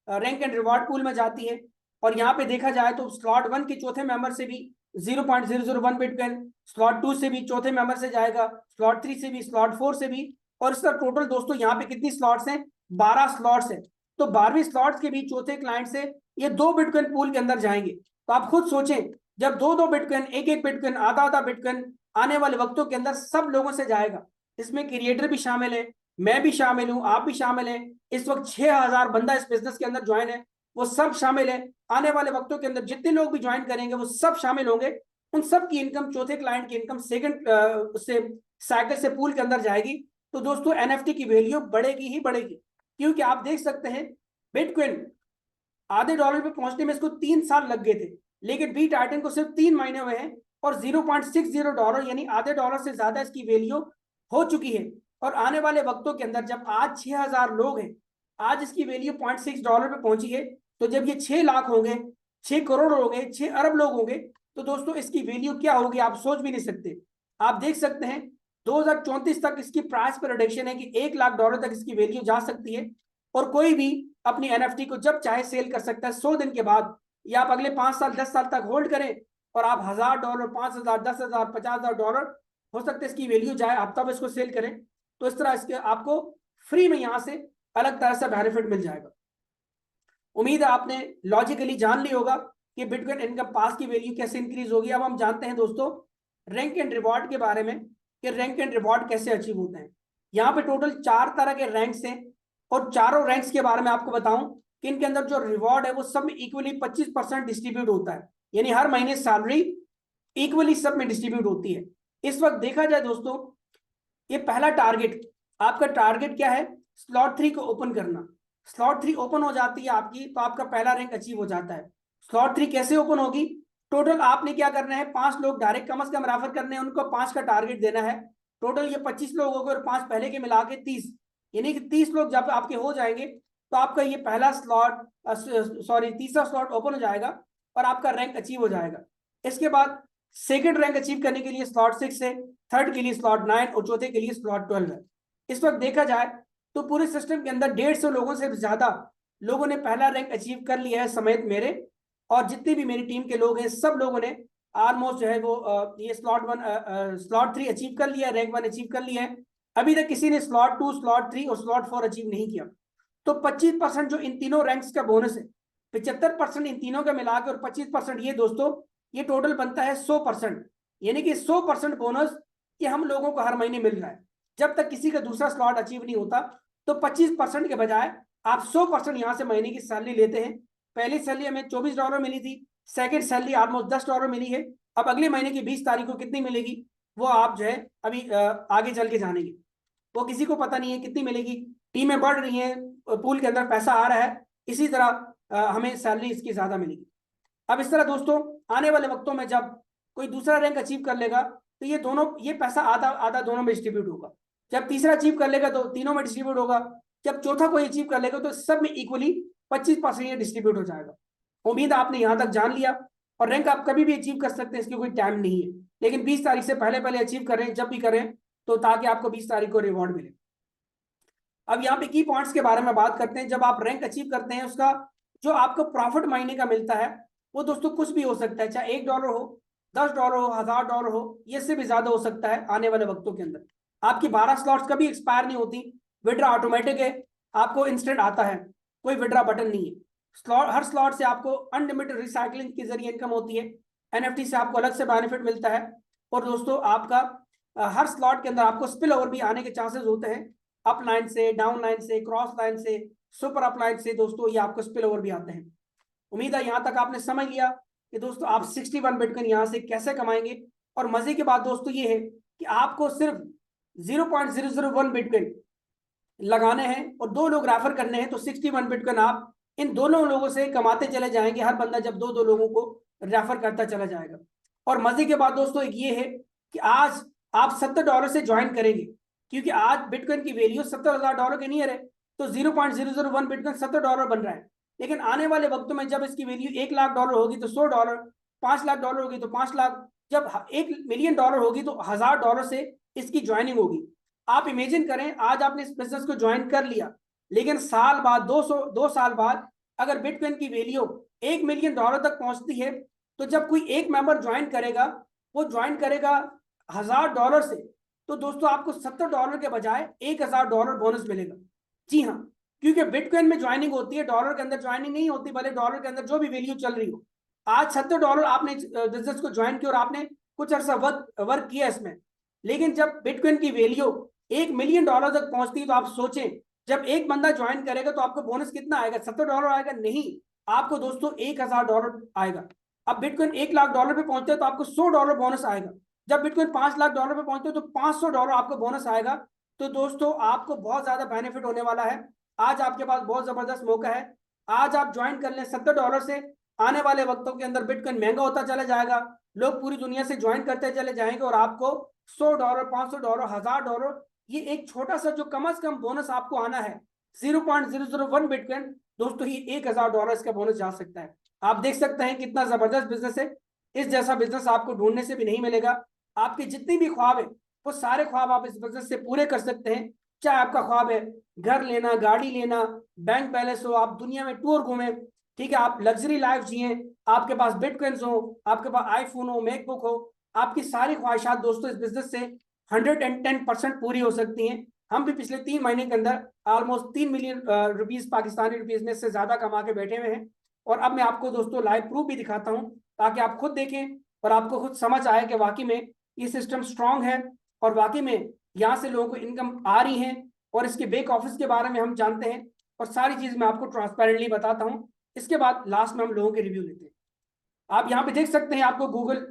रैंक एंड रिवॉर्ड पूल में जाती है। और यहाँ पे देखा जाए तो स्लॉट 1 के चौथे मेंबर से भी 0.001 बिटकॉइन, स्लॉट 2 से भी चौथे मेंबर से जाएगा, स्लॉट 3 से भी, स्लॉट 4 से भी। और इसका टोटल दोस्तों यहाँ पे कितनी स्लॉट्स हैं, 12 स्लॉट्स हैं। तो 12वीं स्लॉट्स के भी चौथे क्लाइंट से ये 2 बिटकॉइन पूल के अंदर जाएंगे। तो आप खुद सोचें, जब 2-2 बिटकॉइन, 1-1 बिटकॉइन, आधा-आधा बिटकॉइन आने वाले वक्तों के अंदर सब लोगों से जाएगा। इसमें क्रिएटर भी शामिल है, मैं भी शामिल हूं, आप भी शामिल हैं। इस वक्त 6000 बंदा इस बिजनेस के अंदर ज्वाइन है, वो सब शामिल है। आने वाले वक्तों के अंदर जितने लोग भी ज्वाइन करेंगे वो सब शामिल होंगे। उन सब की इनकम, चौथे क्लाइंट की इनकम सेकंड से साइकिल से पूल के अंदर जाएगी। तो दोस्तों NFT की वैल्यू बढ़ेगी ही बढ़ेगी, क्योंकि आप देख सकते हैं बिटकॉइन आधे डॉलर पे पहुंचने में इसको 3 साल लग गए थे, लेकिन बी टाइटन को सिर्फ 3 महीने हुए हैं, और 0.60 डॉलर यानी आधे डॉलर से ज्यादा इसकी वैल्यू हो चुकी है। और आने वाले वक्तों के अंदर जब आज 6000 लोग हैं, आज इसकी वैल्यू 0.6 डॉलर पे पहुंची है, तो जब ये 6 लाख होंगे, 6 करोड़ होंगे, 6 अरब लोग होंगे, तो दोस्तों इसकी वैल्यू क्या होगी आप सोच भी नहीं सकते। आप देख सकते हैं 2034 तक इसकी प्राइस प्रेडिक्शन है कि 1 लाख डॉलर तक इसकी वैल्यू जा सकती है। और कोई भी अपनी NFT को जब चाहे सेल कर सकता है 100 दिन के बाद, या आप अगले 5 साल 10 साल तक होल्ड करें, और आप 1000 डॉलर, 5000, 10,000, 50,000 डॉलर हो सकता है इसकी वैल्यू जाए, आप तब इसको सेल करें। तो इस तरह इसके आपको फ्री में यहां से अलग तरह से बेनिफिट मिल जाएगा। उम्मीद है आपने लॉजिकली जान ली होगा कि बिटकॉइन इनकम पास की वैल्यू कैसे इंक्रीज होगी। अब हम जानते हैं दोस्तों रैंक एंड रिवॉर्ड के बारे में, कि रैंक एंड रिवॉर्ड कैसे अचीव होते हैं। यहाँ पे टोटल 4 तरह के रैंक्स हैं और चारों रैंक्स के बारे में आपको बताऊं कि इनके अंदर जो रिवॉर्ड है वो सब में इक्वली 25% डिस्ट्रीब्यूट होता है, यानी हर महीने सैलरी इक्वली सब में डिस्ट्रीब्यूट होती है। इस वक्त देखा जाए दोस्तों, ये पहला टारगेट, आपका टारगेट क्या है, स्लॉट 3 को ओपन करना। स्लॉट 3 ओपन हो जाती है आपकी तो आपका पहला रैंक अचीव हो जाता है। स्लॉट 3 कैसे ओपन होगी, टोटल आपने क्या करना है, 5 लोग डायरेक्ट कम से कम रेफर करने हैं, उनको 5 का टारगेट देना है। टोटल ये 25 लोग हो गए और 5 पहले के मिला के 30, यानी कि 30 लोग जब आपके हो जाएंगे तो आपका ये पहला स्लॉट, सॉरी तीसरा स्लॉट ओपन हो जाएगा और आपका रैंक अचीव हो जाएगा। इसके बाद सेकंड रैंक अचीव करने के लिए स्लॉट 6 है, थर्ड के लिए स्लॉट 9 और चौथे के लिए स्लॉट 12 है। इस वक्त देखा जाए तो पूरे सिस्टम के अंदर 150 लोगों से ज्यादा लोगों ने पहला रैंक अचीव कर लिया है, समेत मेरे और जितने भी मेरी टीम के लोग हैं, सब लोगों ने ऑलमोस्ट जो है वो ये स्लॉट 3 अचीव कर लिया है, रैंक 1 अचीव कर लिया है। अभी तक किसी ने स्लॉट 2, स्लॉट 3 और स्लॉट 4 अचीव नहीं किया। तो 25% जो इन तीनों रैंक्स का बोनस है, 75% इन तीनों का मिला के और 25% ये दोस्तों, ये टोटल बनता है 100%, यानी कि 100% बोनस ये हम लोगों को हर महीने मिल रहा है। जब तक किसी का दूसरा स्लॉट अचीव नहीं होता तो 25% के बजाय आप 100% यहां से महीने की सैलरी लेते हैं। पहली सैलरी हमें $24 मिली थी, सेकंड सैलरी ऑलमोस्ट $10 मिली है। अब अगले महीने की 20 तारीख को कितनी मिलेगी वो आप जो है अभी आगे चल के जानेंगे, वो किसी को पता नहीं है कितनी मिलेगी। टीमें बढ़ रही हैं, पूल के अंदर पैसा आ रहा है, इसी तरह हमें सैलरी इसकी ज्यादा मिलेगी। अब इस तरह दोस्तों आने वाले वक्तों में जब कोई दूसरा रैंक अचीव कर लेगा तो ये दोनों, ये पैसा आधा आधा दोनों में डिस्ट्रीब्यूट होगा। जब तीसरा अचीव कर लेगा तो तीनों में डिस्ट्रीब्यूट होगा। जब चौथा कोई अचीव कर लेगा तो सब में इक्वली 25% ये डिस्ट्रीब्यूट हो जाएगा। उम्मीद आपने यहां तक जान लिया, और रैंक आप कभी भी अचीव कर सकते हैं, इसकी कोई टाइम नहीं है, लेकिन 20 तारीख से पहले पहले अचीव करें जब भी करें, तो ताकि आपको 20 तारीख को रिवॉर्ड मिले। अब यहाँ पे की पॉइंट्स के बारे में बात करते हैं। जब आप रैंक अचीव करते हैं उसका जो आपको प्रॉफिट महीने का मिलता है वो दोस्तों कुछ भी हो सकता है, चाहे $1 हो, $10 हो, $1000 हो, ये से भी ज्यादा हो सकता है आने वाले वक्तों के अंदर। आपकी 12 स्लॉट्स कभी एक्सपायर नहीं होती, विड्रा ऑटोमेटिक है, आपको इंस्टेंट आता है, कोई विड्रा बटन नहीं है। स्लॉट, हर स्लॉट से आपको अनलिमिटेड रिसाइकलिंग के जरिए इनकम होती है, एनएफटी से आपको अलग से बेनिफिट मिलता है। और दोस्तों आपका हर स्लॉट के अंदर आपको स्पिल ओवर भी आने के चांसेस होते हैं, अप लाइन से, डाउन लाइन से, क्रॉस लाइन से, सुपर अप लाइन से, दोस्तों ये आपको स्पिल ओवर भी आते हैं। उम्मीद है यहां तक आपने समझ लिया कि दोस्तों आप 61 बिटकॉइन यहां से कैसे कमाएंगे। और मजे की बात दोस्तों ये है कि आपको सिर्फ 0.001 बिटकॉइन लगाने हैं और 2 लोग रेफर करने हैं, तो 61 बिटकॉइन आप इन दोनों लोगों से कमाते चले जाएंगे, हर बंदा जब 2-2 लोगों को रेफर करता चला जाएगा। और मजे की बात दोस्तों एक ये है कि आज आप $70 से ज्वाइन करेंगे, क्योंकि आज बिटकॉइन की वैल्यू $70,000 के नियर है, तो 0.001 बिटकॉइन $70 बन रहा है। लेकिन आने वाले वक्तों में जब इसकी वैल्यू $1,00,000 होगी तो $100, $5,00,000 होगी तो 5,00,000, जब $1,000,000 होगी तो $1,000 से इसकी ज्वाइनिंग होगी। आप इमेजिन करें आज आपने इस बिजनेस को ज्वाइन कर लिया, लेकिन साल बाद 2 साल बाद अगर बिटकॉइन की वैल्यू $1,000,000 तक पहुंचती है, तो जब कोई एक मेंबर ज्वाइन करेगा, वो ज्वाइन करेगा $1,000 से, तो दोस्तों आपको $70 के बजाय $1,000 बोनस मिलेगा। जी हाँ, क्योंकि बिटकॉइन में ज्वाइनिंग होती है, डॉलर के अंदर ज्वाइनिंग नहीं होती, भले डॉलर के अंदर जो भी वैल्यू चल रही हो। आज $70 आपने बिजनेस को ज्वाइन किया और आपने कुछ अर्सा वर्क किया इसमें, लेकिन जब बिटकॉइन की वैल्यू $1,000,000 तक पहुंचती है तो आप सोचें, जब एक बंदा ज्वाइन करेगा तो आपको बोनस कितना आएगा, $70 आएगा? नहीं, आपको दोस्तों $1,000 आएगा। अब बिटकॉइन $1,00,000 पे पहुंचते हैं तो आपको $100 बोनस आएगा। जब बिटकॉइन $5,00,000 पे पहुंचते हैं तो $500 आपको बोनस आएगा। तो दोस्तों आपको बहुत ज्यादा बेनिफिट होने वाला है। आज आपके पास बहुत जबरदस्त मौका है, आज आप ज्वाइन कर लें $70 से। आने वाले वक्तों के अंदर बिटकॉइन महंगा होता चला जाएगा, लोग पूरी दुनिया से ज्वाइन करते चले जाएंगे और आपको $100, $500, $1,000, ये एक छोटा सा जो कम से कम बोनस आपको आना है 0.001 बिटकॉइन, दोस्तों ये $1,000 इसका बोनस जा सकता है। आप देख सकते हैं कितना जबरदस्त बिजनेस है। इस जैसा बिजनेस आपको ढूंढने से भी नहीं मिलेगा। आपके जितनी भी ख्वाब है वो सारे ख्वाब आप इस बिजनेस से पूरे कर सकते हैं। चाहे आपका ख्वाब है घर लेना, गाड़ी लेना, बैंक बैलेंस हो, आप दुनिया में टूर घूमें, ठीक है, आप लग्जरी लाइफ जिए, आपके पास बिटकॉइंस हो, आपके पास आईफोन हो, मैकबुक हो, आपकी सारी ख्वाहिशात दोस्तों इस बिजनेस से 110% पूरी हो सकती हैं। हम भी पिछले 3 महीने के अंदर almost 3 million rupees, Pakistani rupees में से ज्यादा कमा के बैठे हुए हैं। और अब मैं आपको दोस्तों लाइव प्रूफ भी दिखाता हूं ताकि आप खुद देखें और आपको खुद समझ आए कि वाकई में ये सिस्टम स्ट्रांग है और वाकई में यहाँ से लोगों को इनकम आ रही है, और इसके बैक ऑफिस के बारे में हम जानते हैं, और सारी चीज मैं आपको ट्रांसपेरेंटली बताता हूँ। इसके बाद लास्ट में हम लोगों के रिव्यू लेते हैं। आप यहाँ पे देख सकते हैं, आपको गूगल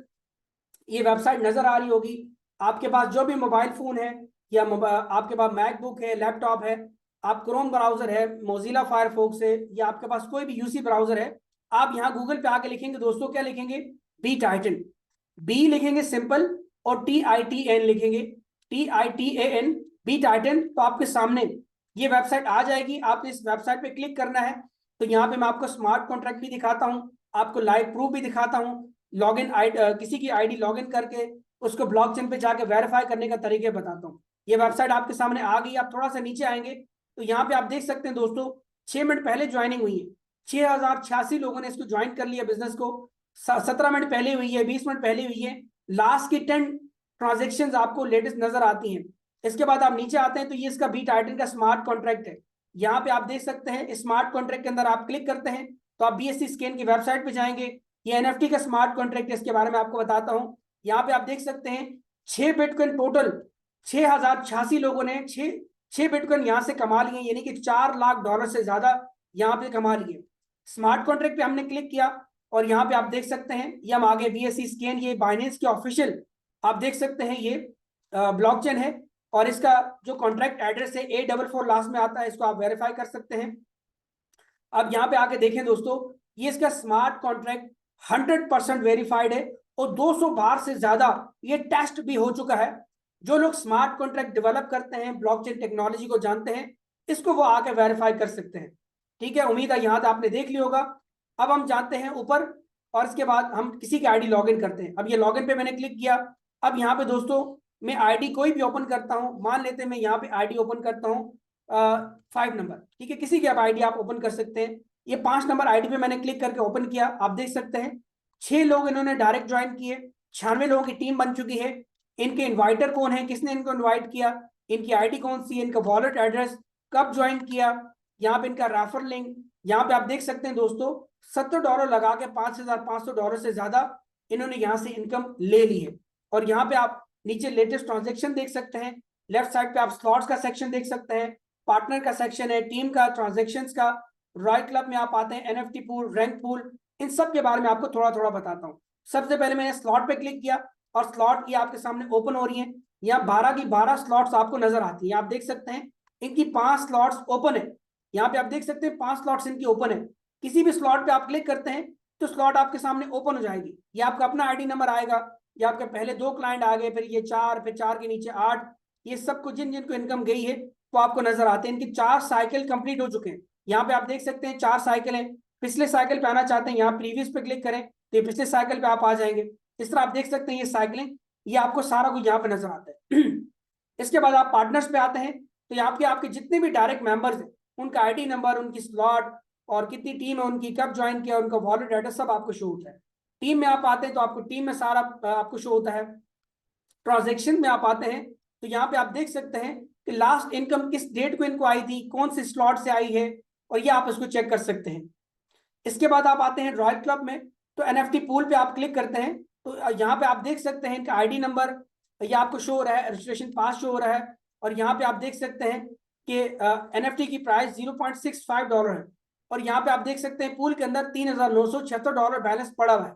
ये वेबसाइट नजर आ रही होगी। आपके पास जो भी मोबाइल फोन है, या आपके पास मैकबुक है, लैपटॉप है, आप क्रोम ब्राउजर है, मोजिला फायरफॉक्स है, या आपके पास कोई भी यूसी ब्राउजर है, आप यहाँ गूगल पे आके लिखेंगे दोस्तों, क्या लिखेंगे? B Titan. बी लिखेंगे सिंपल, और TITAN लिखेंगे, TITAN, बी टाइटन। तो आपके सामने ये वेबसाइट आ जाएगी। आपने इस वेबसाइट पे क्लिक करना है। तो यहाँ पे मैं आपको स्मार्ट कॉन्ट्रैक्ट भी दिखाता हूँ, आपको लाइव प्रूफ भी दिखाता हूँ, लॉगिन किसी की आईडी लॉगिन करके उसको ब्लॉकचेन पे जाके वेरीफाई करने का तरीके बताता हूँ। ये वेबसाइट आपके सामने आ गई। आप थोड़ा सा नीचे आएंगे तो यहाँ पे आप देख सकते हैं दोस्तों, 6 मिनट पहले ज्वाइनिंग हुई है, 6086 लोगों ने इसको ज्वाइन कर लिया बिजनेस को। 17 मिनट पहले हुई है, 20 मिनट पहले हुई है। लास्ट की 10 ट्रांजेक्शन आपको लेटेस्ट नजर आती हैं। इसके बाद आप नीचे आते हैं तो ये इसका बी टाइटन का स्मार्ट कॉन्ट्रैक्ट है। यहाँ पे आप देख सकते हैं, स्मार्ट कॉन्ट्रैक्ट के अंदर आप क्लिक करते हैं तो आप BSC स्कैन की वेबसाइट पे जाएंगे। ये NFT का स्मार्ट कॉन्ट्रैक्ट है, इसके बारे में आपको बताता हूँ। यहाँ पे आप देख सकते हैं 6 बिटकॉइन टोटल, 6086 लोगों ने 6 बिटकॉइन यहाँ से कमा लिए, यानी कि $4 लाख से ज्यादा यहाँ पे कमा लिए। स्मार्ट कॉन्ट्रैक्ट पे हमने क्लिक किया, और यहाँ पे आप देख सकते हैं ये हम आगे BSC स्कैन, ये बाइनेंस के ऑफिशियल आप देख सकते हैं, ये ब्लॉकचेन है, और इसका जो कॉन्ट्रैक्ट एड्रेस है 844 लास्ट में आता है, इसको आप वेरीफाई कर सकते हैं। अब यहाँ पे आके देखें दोस्तों, ये इसका स्मार्ट कॉन्ट्रैक्ट 100% वेरीफाइड है, और 200 बार से ज्यादा ये टेस्ट भी हो चुका है। जो लोग स्मार्ट कॉन्ट्रैक्ट डेवलप करते हैं, ब्लॉकचेन टेक्नोलॉजी को जानते हैं, इसको वो आके वेरीफाई कर सकते हैं। ठीक है, उम्मीद है यहाँ तक आपने देख लिया होगा। अब हम जानते हैं ऊपर, और इसके बाद हम किसी की आईडी लॉगिन करते हैं। अब ये लॉगिन पे मैंने क्लिक किया। अब यहाँ पे दोस्तों मैं आईडी कोई भी ओपन करता हूँ, मान लेते हैं मैं यहाँ पे आईडी ओपन करता हूँ 5 नंबर, ठीक है, किसी की आप आईडी आप ओपन कर सकते हैं। ये 5 नंबर आईडी पे मैंने क्लिक करके ओपन किया। आप देख सकते हैं 6 लोग इन्होंने डायरेक्ट ज्वाइन किए, 96 लोगों की टीम बन चुकी है। इनके इन्वाइटर कौन है, किसने इनको इन्वाइट किया, इनकी आईडी कौन सी है, इनका वॉलेट एड्रेस, कब ज्वाइन किया, यहाँ पे इनका रेफर लिंक। यहाँ पे आप देख सकते हैं दोस्तों, $70 लगा के $5500 से ज्यादा इन्होंने यहाँ से इनकम ले ली है। और यहाँ पे आप नीचे लेटेस्ट ट्रांजेक्शन देख सकते हैं। लेफ्ट साइड पे आप स्लॉट्स का सेक्शन देख सकते हैं, पार्टनर का सेक्शन है, टीम का, ट्रांजेक्शन्स का। रॉयल क्लब में आप आते हैं, NFT पूल, रैंक पूल, इन सब के बारे में आपको थोड़ा थोड़ा बताता हूँ। सबसे पहले मैंने स्लॉट पे क्लिक किया, और स्लॉट की आपके सामने ओपन हो रही है। यहाँ 12 की 12 स्लॉट्स आपको नजर आती है। आप देख सकते हैं इनकी 5 स्लॉट्स ओपन है। यहाँ पे आप देख सकते हैं 5 स्लॉट्स इनकी ओपन है। किसी भी स्लॉट पे आप क्लिक करते हैं तो स्लॉट आपके सामने ओपन हो जाएगी। ये आपका अपना आईडी नंबर आएगा, ये आपके पहले 2 क्लाइंट आ गए, फिर ये 4, फिर 4 के नीचे 8, ये सबको जिन जिनको इनकम गई है वो आपको नजर आते हैं। इनकी 4 साइकिल कंप्लीट हो चुके हैं। यहाँ पे आप देख सकते हैं 4 साइकिल हैं। पिछले साइकिल पे आना चाहते हैं, यहाँ प्रीवियस पे क्लिक करें तो ये पिछले साइकिल पे आप आ जाएंगे। इस तरह आप देख सकते हैं ये साइकिलिंग, ये आपको सारा कुछ यहाँ पे नजर आता है। इसके बाद आप पार्टनर्स पे आते हैं तो यहाँ पे आपके जितने भी डायरेक्ट मेंबर्स हैं, उनका आईडी नंबर, उनकी स्लॉट, और कितनी टीम है उनकी, कब ज्वाइन किया, उनका वॉलेट एड्रेस सब आपको शो होता है। टीम में आप आते हैं तो आपको टीम में सारा आपको शो होता है। ट्रांजेक्शन में आप आते हैं तो यहाँ पे आप देख सकते हैं कि लास्ट इनकम किस डेट को इनको आई थी, कौन से स्लॉट से आई है, और ये आप इसको चेक कर सकते हैं। इसके बाद आप आते हैं रॉयल क्लब में, तो NFT पूल पे आप क्लिक करते हैं तो यहाँ पे आप देख सकते हैं इनका आईडी नंबर, ये आपको शो हो रहा है, रजिस्ट्रेशन पास शो हो रहा है। और यहाँ पे आप देख सकते हैं कि NFT की प्राइस $0.65 है। और यहाँ पे आप देख सकते हैं पूल के अंदर $3976 बैलेंस पड़ा हुआ है।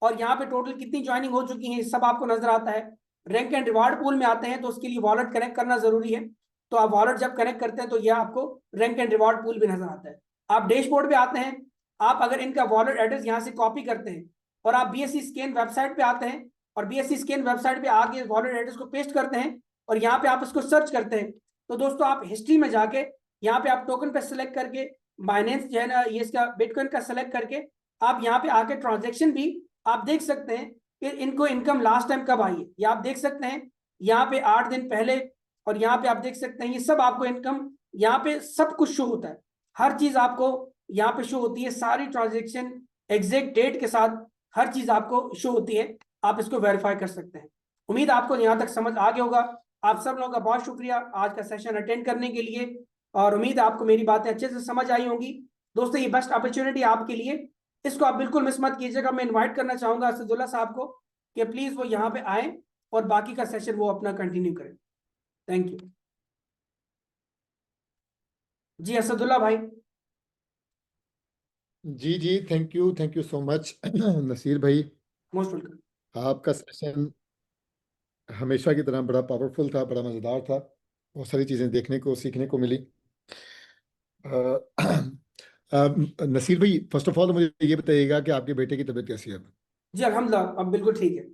और यहाँ पे टोटल कितनी ज्वाइनिंग हो चुकी है सब आपको नजर आता है। रैंक एंड रिवार्ड पूल में आते हैं तो उसके लिए वॉलेट कनेक्ट करना जरूरी है, तो आप वॉलेट जब कनेक्ट करते हैं तो यह आपको रैंक एंड रिवार्ड पूल भी नजर आता है। आप डैशबोर्ड पे आते हैं, आप अगर इनका वॉलेट एड्रेस यहाँ से कॉपी करते हैं और आप BSC स्कैन वेबसाइट पे आते हैं, और BSC स्कैन वेबसाइट पे आके वॉलेट एड्रेस को पेस्ट करते हैं, और यहाँ पे आप इसको सर्च करते हैं, तो दोस्तों आप हिस्ट्री में जाके यहाँ पे आप टोकन पे सेलेक्ट करके बाइनेंस जो है ना, ये इसका बिटकॉइन का सेलेक्ट करके आप यहाँ पे आके ट्रांजेक्शन भी आप देख सकते हैं कि इनको इनकम लास्ट टाइम कब आई है। ये आप देख सकते हैं यहाँ पे 8 दिन पहले, और यहाँ पे आप देख सकते हैं ये सब आपको इनकम यहाँ पे सब कुछ शो होता है। हर चीज आपको यहाँ पे शो होती है, सारी ट्रांजेक्शन एग्जैक्ट डेट के साथ हर चीज आपको शो होती है। आप इसको वेरीफाई कर सकते हैं। उम्मीद आपको यहाँ तक समझ आ गया होगा। आप सब लोगों का बहुत शुक्रिया आज का सेशन अटेंड करने के लिए, और उम्मीद है आपको मेरी बातें अच्छे से समझ आई होंगी। दोस्तों ये बेस्ट अपॉर्चुनिटी आपके लिए, इसको आप बिल्कुल मिस मत कीजिएगा। मैं इन्वाइट करना चाहूंगा असदुल्ला साहब को कि प्लीज वो यहाँ पे आए और बाकी का सेशन वो अपना कंटिन्यू करें। Thank you. जी असदुल्ला भाई। जी जी, thank you so much Naseer भाई। Most welcome. आपका सेशन हमेशा की तरह बड़ा पावरफुल था, बड़ा मज़ेदार था। बहुत सारी चीज़ें देखने को सीखने को मिली। अ, नसीर भाई, फर्स्ट ऑफ ऑल मुझे ये बताइएगा कि आपके बेटे की तबीयत कैसी है अब? जी अल्हम्दुलिल्लाह अब बिल्कुल ठीक है।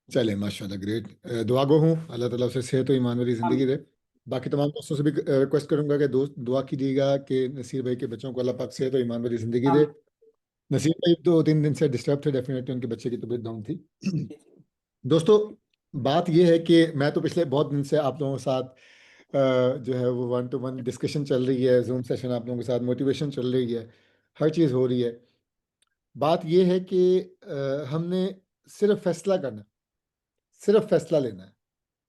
चले, माशाल्लाह, ग्रेट। दुआ गो हूँ, अल्लाह ताला उसे सेहत और ईमान वाली ज़िंदगी आमीन। दे। बाकी तमाम दोस्तों से भी रिक्वेस्ट करूंगा कि दोस्त दुआ कीजिएगा कि नसीर भाई के बच्चों को अल्लाह पाक सेहत और ईमान वाली ज़िंदगी दे। आमीन। नसीर भाई 2-3 दिन से डिस्टर्ब थे, डेफिनेटली उनके बच्चे की तबीयत डाउन थी। जी जी। दोस्तों, बात यह है कि मैं तो पिछले बहुत दिन से आप लोगों के साथ जो है वो 1-to-1 डिस्कशन चल रही है, जूम सेशन आप लोगों के साथ, मोटिवेशन चल रही है, हर चीज़ हो रही है। बात यह है कि हमने सिर्फ फैसला करना है, सिर्फ फैसला लेना है।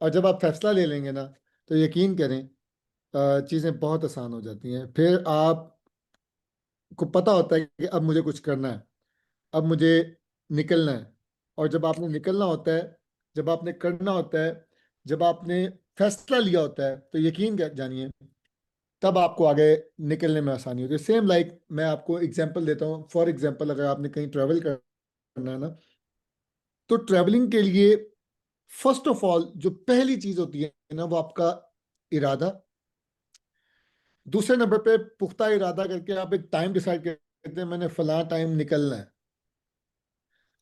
और जब आप फैसला ले लेंगे ना, तो यकीन करें चीज़ें बहुत आसान हो जाती हैं। फिर आपको पता होता है कि अब मुझे कुछ करना है, अब मुझे निकलना है। और जब आपने निकलना होता है, जब आपने करना होता है, जब आपने फैसला लिया होता है, तो यकीन जानिए तब आपको आगे निकलने में आसानी होती है। सेम लाइक मैं आपको एग्जांपल देता हूँ। फॉर एग्जांपल, अगर आपने कहीं ट्रैवल करना है ना, तो ट्रैवलिंग के लिए फर्स्ट ऑफ ऑल जो पहली चीज होती है ना, वो आपका इरादा। दूसरे नंबर पे पुख्ता इरादा करके आप एक टाइम डिसाइड करते हैं, मैंने फलां टाइम निकलना है।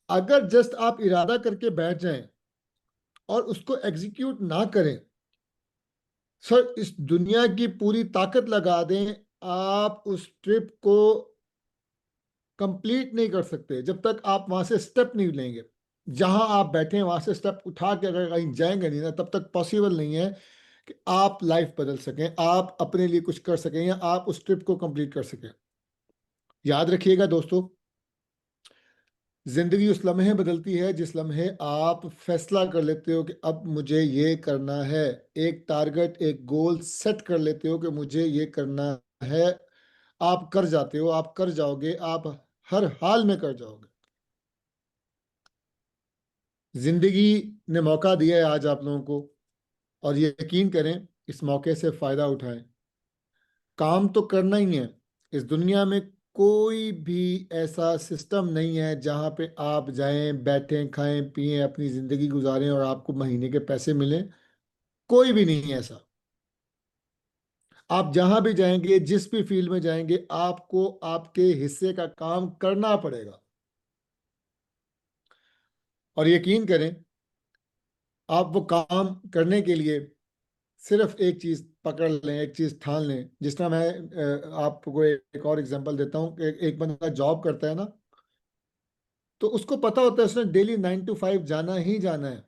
अगर जस्ट आप इरादा करके बैठ जाएं और उसको एग्जीक्यूट ना करें, सर, इस दुनिया की पूरी ताकत लगा दें, आप उस ट्रिप को कंप्लीट नहीं कर सकते जब तक आप वहां से स्टेप नहीं लेंगे। जहां आप बैठे हैं वहां से स्टेप उठा के अगर कहीं जाएंगे नहीं ना, तब तक पॉसिबल नहीं है कि आप लाइफ बदल सकें, आप अपने लिए कुछ कर सकें, या आप उस ट्रिप को कंप्लीट कर सकें। याद रखिएगा दोस्तों, जिंदगी उस लम्हे बदलती है जिस लम्हे आप फैसला कर लेते हो कि अब मुझे ये करना है। एक टारगेट, एक गोल सेट कर लेते हो कि मुझे ये करना है। आप कर जाते हो, आप कर जाओगे, आप हर हाल में कर जाओगे। जिंदगी ने मौका दिया है आज आप लोगों को, और ये यकीन करें, इस मौके से फायदा उठाएं। काम तो करना ही है। इस दुनिया में कोई भी ऐसा सिस्टम नहीं है जहां पे आप जाएं, बैठें, खाएं, पिएं, अपनी जिंदगी गुजारें और आपको महीने के पैसे मिलें। कोई भी नहीं है ऐसा। आप जहां भी जाएंगे, जिस भी फील्ड में जाएंगे, आपको आपके हिस्से का काम करना पड़ेगा। और यकीन करें, आप वो काम करने के लिए सिर्फ एक चीज पकड़ लें, एक चीज ठान लें। जिस तरह मैं आपको एक और एग्जांपल देता हूँ कि एक बंदा जॉब करता है ना, तो उसको पता होता है उसने डेली 9 to 5 जाना ही जाना है।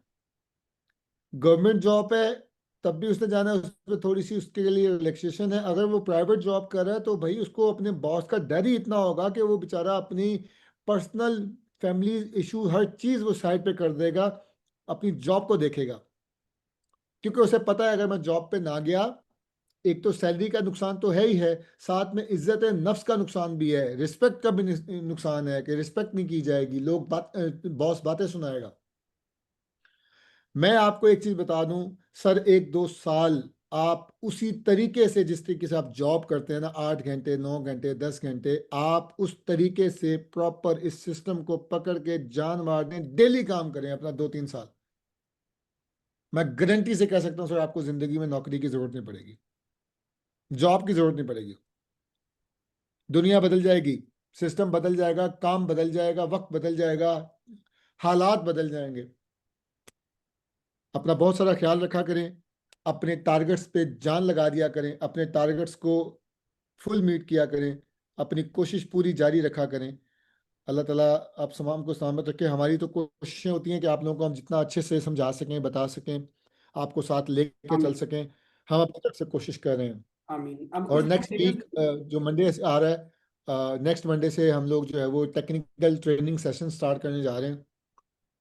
गवर्नमेंट जॉब है तब भी उसने जाना है, उसमें थोड़ी सी उसके लिए रिलैक्सेशन है। अगर वो प्राइवेट जॉब कर रहा है तो भाई उसको अपने बॉस का डर ही इतना होगा कि वो बेचारा अपनी पर्सनल फैमिली इशू हर चीज वो साइड पे कर देगा, अपनी जॉब को देखेगा। क्योंकि उसे पता है अगर मैं जॉब पे ना गया, एक तो सैलरी का नुकसान तो है ही है, साथ में इज्जत नफ्स का नुकसान भी है, रिस्पेक्ट का भी नुकसान है कि रिस्पेक्ट नहीं की जाएगी, लोग बॉस बातें सुनाएगा। मैं आपको एक चीज बता दूं, सर, 1-2 साल आप उसी तरीके से, जिस तरीके से आप जॉब करते हैं ना, 8 घंटे, 9 घंटे, 10 घंटे, आप उस तरीके से प्रॉपर इस सिस्टम को पकड़ के जान मार दें, डेली काम करें अपना 2-3 साल। मैं गारंटी से कह सकता हूं सर, आपको जिंदगी में नौकरी की जरूरत नहीं पड़ेगी, जॉब की जरूरत नहीं पड़ेगी। दुनिया बदल जाएगी, सिस्टम बदल जाएगा, काम बदल जाएगा, वक्त बदल जाएगा, हालात बदल जाएंगे। अपना बहुत सारा ख्याल रखा करें, अपने टारगेट्स पे जान लगा दिया करें, अपने टारगेट्स को फुल मीट किया करें, अपनी कोशिश पूरी जारी रखा करें। अल्लाह ताला आप तमाम को सलामत रखे। हमारी तो कोशिशें होती हैं कि आप लोगों को हम जितना अच्छे से समझा सकें, बता सकें, आपको साथ लेके चल आमीन। सकें। हम अपनी तरफ से कोशिश कर रहे हैं। आमीन। अब और कुछ नेक्स्ट मटेरियल। वीक जो मंडे से आ रहा है, नेक्स्ट मंडे से हम लोग जो है वो टेक्निकल ट्रेनिंग सेशन स्टार्ट करने जा रहे हैं।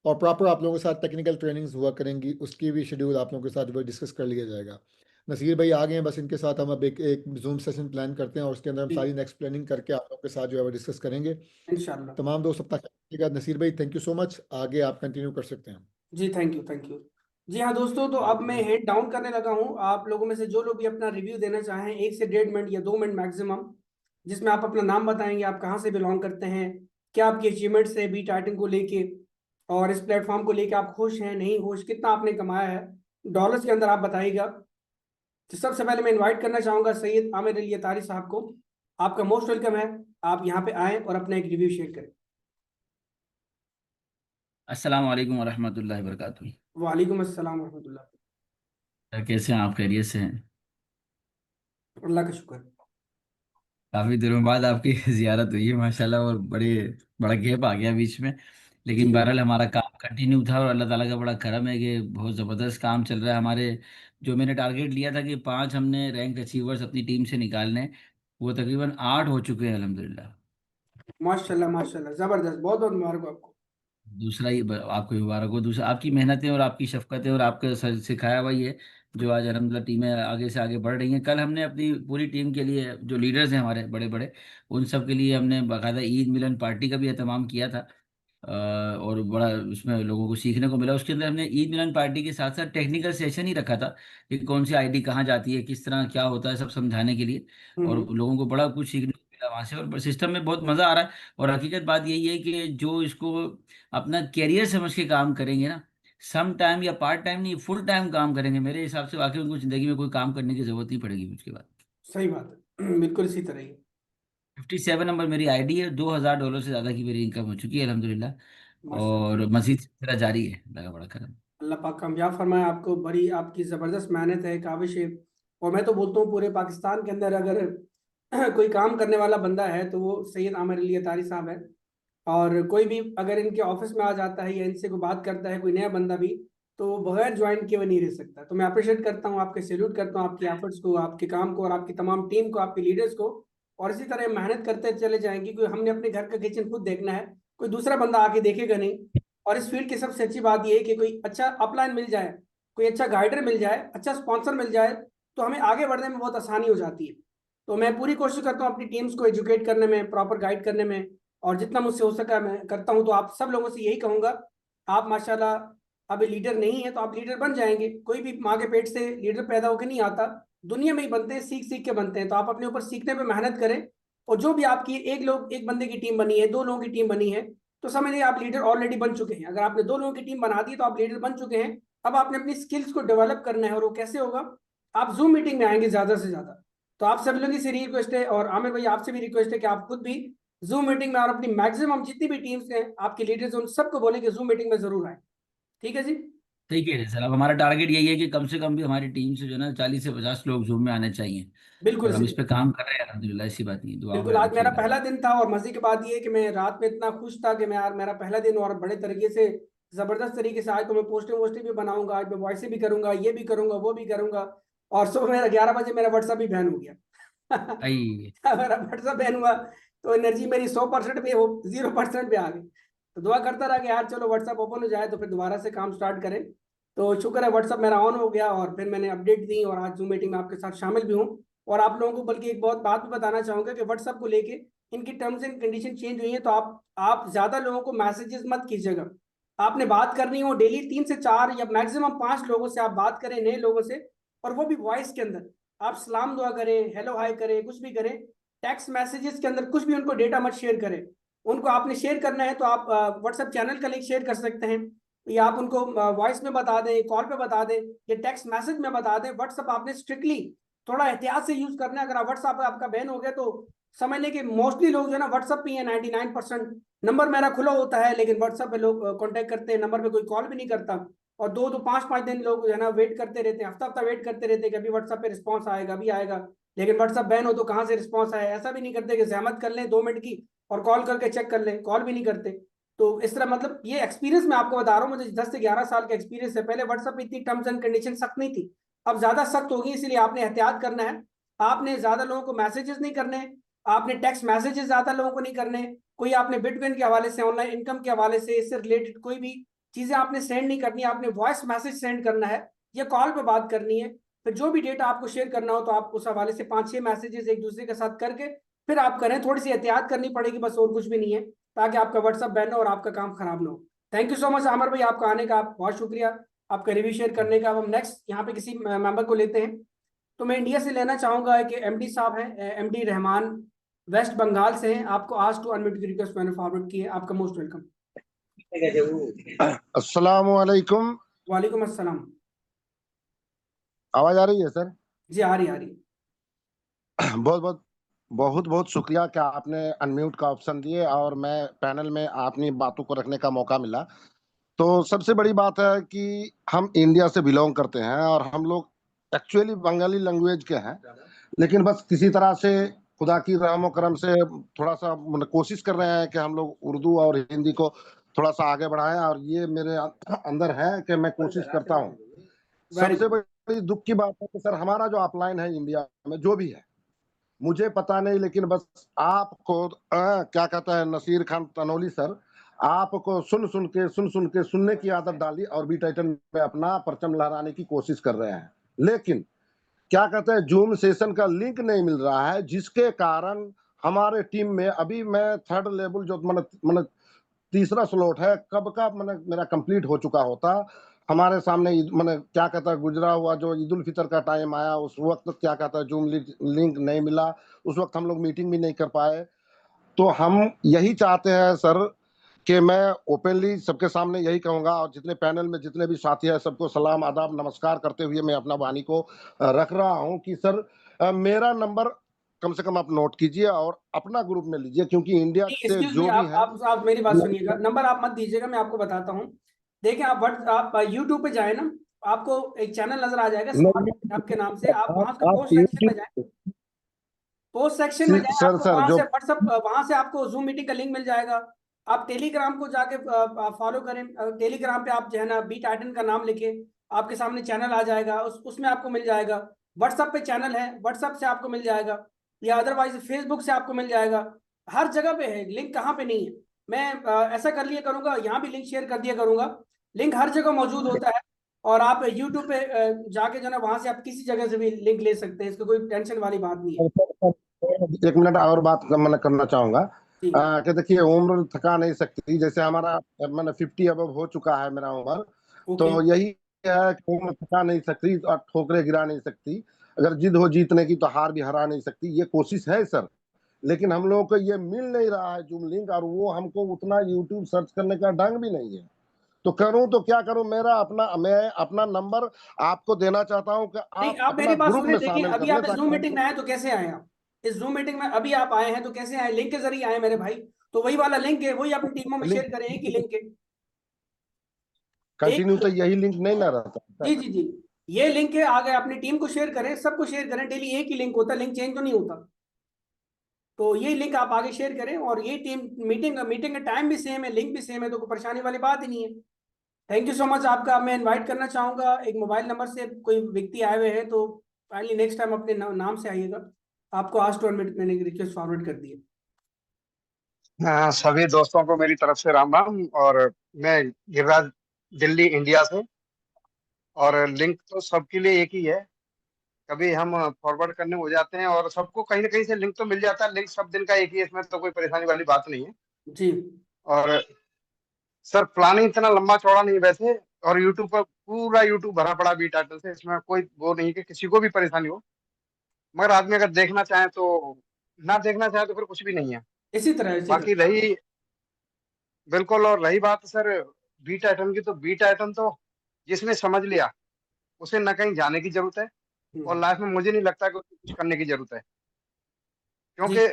और प्रॉपर आप लोगों के साथ टेक्निकल ट्रेनिंग्स हुआ करेंगी, उसकी भी शेड्यूल आप लोगों के साथ वो डिस्कस कर लिया जाएगा। नसीर भाई आ गए हैं, बस इनके साथ हम अब एक जूम सेशन प्लान करते हैं और उसके अंदर हम जी सारी नेक्स्ट प्लानिंग करके आप लोगों के साथ जो है वो डिस्कस करेंगे। इंशाल्लाह। तमाम दोस्त अपना ख्याल रखिएगा। नसीर भाई, थैंक यू सो मच, आगे आप कंटिन्यू कर सकते हैं। जी थैंक यू थैंक यू। जी हाँ दोस्तों, तो अब मैं हेड डाउन करने लगा हूँ। आप लोगों में से जो लोग भी अपना रिव्यू देना चाहें, 1 से 1.5 मिनट या 2 मिनट मैक्सिमम, जिसमें आप अपना नाम बताएंगे, आप कहाँ से बिलोंग करते हैं, क्या आपकी अचीवमेंट्स है बीट राइटिंग को लेके, और इस प्लेटफॉर्म को लेके आप खुश हैं नहीं खुश, कितना आपने कमाया है डॉलर्स के अंदर, आप बताइएगा। तो सबसे पहले मैं इनवाइट करना चाहूंगा सैयद आमिर अली अतारी साहब को। आपका मोस्ट वेलकम है, आप यहाँ पे आएँ और अपना एक रिव्यू शेयर करें। अस्सलाम वालेकुम वरहमतुल्लाहि वबरकातुहू। वालेकुम अस्सलाम वरहमतुल्लाह। कैसे हैं आप? खैरियत से हैं? अल्लाह का शुक्र। काफ़ी दिनों बाद आपकी ज़ियारत हुई है माशाल्लाह, और बड़ा गैप आ गया बीच में। जी लेकिन बहरहाल हमारा काम कंटिन्यू था, और अल्लाह ताला का बड़ा करम है कि बहुत ज़बरदस्त काम चल रहा है हमारे। जो मैंने टारगेट लिया था कि 5 हमने रैंक अचीवर्स अपनी टीम से निकालने, वो तकरीबन 8 हो चुके हैं अल्हम्दुलिल्लाह। माशाल्लाह माशाल्लाह, जबरदस्त, बहुत बहुत मुबारक हो आपको। दूसरा ही आपको भी मुबारक हो। दूसरा आपकी मेहनतें और आपकी शफकतें और आपके सिखाया हुआ ये, जो आज अलहमदिल्ला टीमें आगे से आगे बढ़ रही हैं। कल हमने अपनी पूरी टीम के लिए, जो लीडर्स हैं हमारे बड़े बड़े, उन सब के लिए हमने बाकायदा ईद मिलन पार्टी का भी एहतमाम किया था। और बड़ा उसमें लोगों को सीखने को मिला। उसके अंदर हमने ईद मिलन पार्टी के साथ साथ टेक्निकल सेशन ही रखा था कि कौन सी आईडी कहाँ जाती है, किस तरह क्या होता है, सब समझाने के लिए। और हम्म। लोगों को बड़ा कुछ सीखने को मिला वहाँ से, और सिस्टम में बहुत मज़ा आ रहा है। और हकीकत बात यही है कि जो इसको अपना कैरियर समझ के काम करेंगे ना, सम टाइम या पार्ट टाइम नहीं, फुल टाइम काम करेंगे, मेरे हिसाब से वाकई उनको ज़िंदगी में कोई काम करने की ज़रूरत नहीं पड़ेगी उसके बाद। सही बात है। बिल्कुल इसी तरह ही। 57 नंबर मेरी आईडी है, $2000 से ज़्यादा की मेरी इनकम हो चुकी है अल्हम्दुलिल्लाह। माशाल्लाह। और मजीद सिलसिला जारी है, लगा बड़ा करम। अल्लाह पाक कामयाब फरमाए आपको। बड़ी आपकी ज़बरदस्त मेहनत है, काविश है। और मैं तो बोलता हूँ पूरे पाकिस्तान के अंदर अगर कोई काम करने वाला बंदा है तो वो सैयद आमिर अली अतारी साहब है। और कोई भी अगर इनके ऑफिस में आ जाता है या इनसे कोई बात करता है कोई नया बंदा भी, तो वो बगैर ज्वाइन किए हुए नहीं रह सकता। तो मैं अप्रिशिएट करता हूँ, आपके सैल्यूट करता हूँ आपकी एफर्ट्स को, आपके काम को, और आपकी तमाम टीम को, आपके लीडर्स को। और इसी तरह मेहनत करते चले जाएंगे, क्योंकि हमने अपने घर का किचन खुद देखना है, कोई दूसरा बंदा आके देखेगा नहीं। और इस फील्ड की सबसे अच्छी बात यह है कि कोई अच्छा अपलाइन मिल जाए, कोई अच्छा गाइडर मिल जाए, अच्छा स्पॉन्सर मिल जाए, तो हमें आगे बढ़ने में बहुत आसानी हो जाती है। तो मैं पूरी कोशिश करता हूँ अपनी टीम्स को एजुकेट करने में, प्रॉपर गाइड करने में, और जितना मुझसे हो सका मैं करता हूँ। तो आप सब लोगों से यही कहूंगा, आप माशाल्लाह अभी लीडर नहीं है तो आप लीडर बन जाएंगे। कोई भी माँ के पेट से लीडर पैदा होकर नहीं आता, दुनिया में ही बनते हैं, सीख सीख के बनते हैं। तो आप अपने ऊपर सीखने पे मेहनत करें। और जो भी आपकी एक बंदे की टीम बनी है, 2 लोगों की टीम बनी है, तो समझ लीजिए आप लीडर ऑलरेडी बन चुके हैं। अगर आपने 2 लोगों की टीम बना दी तो आप लीडर बन चुके हैं। अब आपने अपनी स्किल्स को डेवलप करना है, और वो कैसे होगा? आप जूम मीटिंग में आएंगे ज्यादा से ज्यादा। तो आप सभी लोगों से रिक्वेस्ट है, और आमिर भाई आपसे भी रिक्वेस्ट है कि आप खुद भी जूम मीटिंग में, और अपनी मैक्सिमम जितनी भी टीम्स हैं आपके लीडर्स, उन सबको बोले कि जूम मीटिंग में जरूर आए। ठीक है जी। ठीक है सर, अब हमारा टारगेट यही है कि कम से कम भी हमारी टीम से जो है ना 40 से 50 लोग जूम में आने चाहिए। बिल्कुल और हम इस सही। पे काम कर रहे हैं अल्हम्दुलिल्लाह, ऐसी बात नहीं, दुआ में बिल्कुल, आज मेरा रखिएगा। पहला दिन था, और मजे की बात यह है कि मैं रात में इतना खुश था कि मैं, यार मेरा पहला दिन, और बड़े तरीके से, जबरदस्त तरीके से आज तो मैं पोस्टिंग वोस्टिंग भी बनाऊंगा, आज मैं वॉइस भी करूंगा, ये भी करूंगा, वो भी करूंगा। और सुबह मेरा 11 बजे मेरा व्हाट्सएप भी बैन हो गया। आई। मेरा व्हाट्सएप बैन हुआ, तो एनर्जी मेरी 100% पे हो 0% पे आ गई। तो दुआ करता रहा कि यार चलो व्हाट्सएप ओपन हो जाए तो फिर दोबारा से काम स्टार्ट करें। तो शुक्र है व्हाट्सएप मेरा ऑन हो गया, और फिर मैंने अपडेट दी, और आज जूम मीटिंग में आपके साथ शामिल भी हूँ। और आप लोगों को बल्कि एक बहुत बात भी बताना चाहूंगा कि व्हाट्सएप को लेके इनकी टर्म्स एंड कंडीशन चेंज हुई है। तो आप ज्यादा लोगों को मैसेजेस मत कीजिएगा। आपने बात करनी हो डेली 3 से 4 या मैक्सिमम 5 लोगों से आप बात करें, नए लोगों से, और वो भी वॉइस के अंदर। आप सलाम दुआ करें, हेलो हाय करें, कुछ भी करें। टेक्स्ट मैसेजेस के अंदर कुछ भी उनको डेटा मत शेयर करें। उनको आपने शेयर करना है तो आप व्हाट्सएप चैनल का लिंक शेयर कर सकते हैं, या आप उनको वॉइस में बता दें, कॉल पे बता दें, या टेक्स्ट मैसेज में बता दें। व्हाट्सएप आपने स्ट्रिक्टली थोड़ा एहतियात से यूज करना है। अगर व्हाट्सएप आपका बैन हो गया तो समझ लें कि मोस्टली लोग जो है ना व्हाट्सएप पे है, 99%। नंबर मेरा खुला होता है, लेकिन व्हाट्सएप पे लोग कांटेक्ट करते हैं, नंबर पे कोई कॉल भी नहीं करता। और 2-2 5-5 दिन लोग जो है ना वेट करते रहते हैं, हफ्ता हफ्ता वेट करते रहते हैं कि अभी व्हाट्सएप पे रिस्पॉन्स आएगा, अभी आएगा। लेकिन व्हाट्सएप बैन हो तो कहाँ से रिस्पॉन्स आए? ऐसा भी नहीं करते कि जहमत कर लें 2 मिनट की और कॉल करके चेक कर लें, कॉल भी नहीं करते। तो इस तरह, मतलब ये एक्सपीरियंस मैं आपको बता रहा हूँ, मुझे 10 से 11 साल का एक्सपीरियंस है। पहले व्हाट्सएप पे इतनी टर्म्स एंड कंडीशन सख्त नहीं थी, अब ज्यादा सख्त होगी। इसलिए आपने एहतियात करना है। आपने ज्यादा लोगों को मैसेजेस नहीं करने, आपने टेक्स्ट मैसेजेस ज्यादा लोगों को नहीं करने। कोई आपने बिटकॉइन के हवाले से, ऑनलाइन इनकम के हवाले से, इससे रिलेटेड कोई भी चीजें आपने सेंड नहीं करनी। आपने वॉइस मैसेज सेंड करना है या कॉल पे बात करनी है। फिर जो भी डेटा आपको शेयर करना हो तो आप उस हवाले से 5-6 मैसेजेस एक दूसरे के साथ करके फिर आप करें। थोड़ी सी एहतियात करनी पड़ेगी बस, और कुछ भी नहीं है, ताकि आपका व्हाट्सअप बैन हो और आपका काम खराब ना हो। थैंक यू सो मच आमर भाई, आपका आने का बहुत शुक्रिया। आपका रिव्यू शेयर करने का। अब हम नेक्स्ट यहाँ पे किसी मेंबर को लेते हैं। तो मैं इंडिया से लेना चाहूंगा कि एमडी साहब हैं, एमडी रहमान, वेस्ट बंगाल से हैं। आपको आज टू अनम्यूट की रिक्वेस्ट मैंने फॉरवर्ड की है। आपका मोस्ट वेलकम। अस्सलाम वालेकुम। वालेकुम अस्सलाम। आवाज आ रही है सर? जी आ रही बहुत बहुत बहुत बहुत शुक्रिया कि आपने अनम्यूट का ऑप्शन दिए और मैं पैनल में अपनी बातों को रखने का मौका मिला। तो सबसे बड़ी बात है कि हम इंडिया से बिलोंग करते हैं और हम लोग एक्चुअली बंगाली लैंग्वेज के हैं, लेकिन बस किसी तरह से खुदा की रहमो करम से थोड़ा सा कोशिश कर रहे हैं कि हम लोग उर्दू और हिंदी को थोड़ा सा आगे बढ़ाएं, और ये मेरे अंदर है कि मैं कोशिश करता हूँ। वेरी सबसे गुड। बड़ी दुख की बात है कि सर हमारा जो अपलाइन है इंडिया में जो भी है मुझे पता नहीं, लेकिन बस आपको क्या कहता है नसीर खान तनोली सर, आपको सुन के सुनने की आदत डाली और बी टाइटन में अपना परचम लहराने की कोशिश कर रहे हैं, लेकिन क्या कहते हैं जूम सेशन का लिंक नहीं मिल रहा है, जिसके कारण हमारे टीम में अभी मैं थर्ड लेवल जो मैंने तीसरा स्लॉट है कब का मैंने मेरा कंप्लीट हो चुका होता। हमारे सामने मैंने क्या कहता है गुजरा हुआ जो ईद उल फितर का टाइम आया उस वक्त क्या कहता है जूम लिंक नहीं मिला, उस वक्त हम लोग मीटिंग भी नहीं कर पाए। तो हम यही चाहते हैं सर कि मैं ओपनली सबके सामने यही कहूंगा, और जितने पैनल में जितने भी साथी हैं सबको सलाम आदाब नमस्कार करते हुए मैं अपना वाणी को रख रहा हूं कि सर मेरा नंबर कम से कम आप नोट कीजिए और अपना ग्रुप में लीजिए, क्योंकि इंडिया से एक्सक्यूज मी, जो भी है आप मेरी बात सुनिएगा। नंबर आप मत दीजिएगा, मैं आपको बताता हूँ। देखिए आप यूट्यूब पे जाए ना, आपको एक चैनल नजर आ जाएगा स्मार्ट हब के नाम से। आप वहां से आप पोस्ट सेक्शन में जाए, पोस्ट सेक्शन में जाए, सर आपको सर वहां जो से व्हाट्सअप, वहां से आपको जूम मीटिंग का लिंक मिल जाएगा। आप टेलीग्राम को जाके फॉलो करें। टेलीग्राम पे आप जो है ना बी टाइटन का नाम लिखे, आपके सामने चैनल आ जाएगा, उसमें आपको मिल जाएगा। व्हाट्सअप पे चैनल है, व्हाट्सअप से आपको मिल जाएगा, या अदरवाइज फेसबुक से आपको मिल जाएगा। हर जगह पे है लिंक, कहाँ पे नहीं है। मैं ऐसा कर लिया करूंगा, यहाँ भी लिंक शेयर कर दिया करूंगा। लिंक हर जगह मौजूद होता है, और आप यूट्यूब पे जाके जो है ना वहां से आप किसी जगह से भी लिंक ले सकते हैं। इसको कोई टेंशन वाली बात नहीं है। एक मिनट और बात मैं करना चाहूंगा जी कि देखिए उम्र थका नहीं सकती, जैसे हमारा मैंने 50 अब हो चुका है मेरा उम्र, तो ओके। यही है कि उम्र थका नहीं सकती और ठोकरे गिरा नहीं सकती। अगर जिद हो जीतने की तो हार भी हरा नहीं सकती, ये कोशिश है सर, लेकिन हम लोगों को ये मिल नहीं रहा है जूम लिंक, और वो हमको उतना यूट्यूब सर्च करने का ढंग भी नहीं है। तो करूं तो क्या करूं, मैं अपना नंबर आपको देना चाहता हूं कि नहीं, आप आप अपना मेरी बात ग्रुप सुने। में देखिए शामिल कर अभी लें आप इस जूम ताकि मीटिंग हम में आए तो कैसे आए आप? इस जूम मीटिंग में अभी आप आए हैं तो कैसे आए? लिंक के जरिए आए मेरे भाई। तो वही वाला लिंक है, वही अपनी टीमों में शेयर करें, एक ही लिंक है। कंटिन्यू एक, तो यही लिंक नहीं ना रहता। जी जी जी, ये लिंक है, आ गए। अपनी टीम को शेयर करें, सबको शेयर करें। डेली एक ही लिंक होता है, लिंक चेंज तो नहीं होता। तो ये लिंक आप आगे शेयर करें, और ये टीम मीटिंग मीटिंग का टाइम भी सेम है, लिंक भी सेम है, तो कोई परेशानी वाली बात ही नहीं है। थैंक यू सो मच आपका। मैं इनवाइट करना चाहूंगा, एक मोबाइल नंबर से कोई व्यक्ति आए हुए हैं, तो फाइनली नेक्स्ट टाइम अपने नाम से आइएगा। आपको आज टू मिनट मैंने रिक्वेस्ट फॉरवर्ड कर दी है। सभी दोस्तों को मेरी तरफ से राम राम। और मैं गिरिराज, दिल्ली इंडिया से। और लिंक तो सबके लिए एक ही है। कभी हम फॉरवर्ड करने हो जाते हैं और सबको कहीं ना कहीं से लिंक तो मिल जाता है। लिंक सब दिन का एक ही है, इसमें तो कोई परेशानी वाली बात नहीं है। जी और सर प्लानिंग इतना लंबा चौड़ा नहीं है वैसे। और यूट्यूब पर पूरा यूट्यूब भरा पड़ा बी टाइटल से, इसमें कोई वो नहीं कि किसी को भी परेशानी हो। मगर आदमी अगर देखना चाहे तो, ना देखना चाहे तो फिर कुछ भी नहीं है। इसी तरह इसी तरह। बाकी रही, बिल्कुल। और रही बात सर बीट आइटम की, तो बीट आइटम तो जिसने समझ लिया उसे न कहीं जाने की जरूरत है, और लाइफ में मुझे नहीं लगता कि उसे कुछ करने की जरूरत है। जी क्योंकि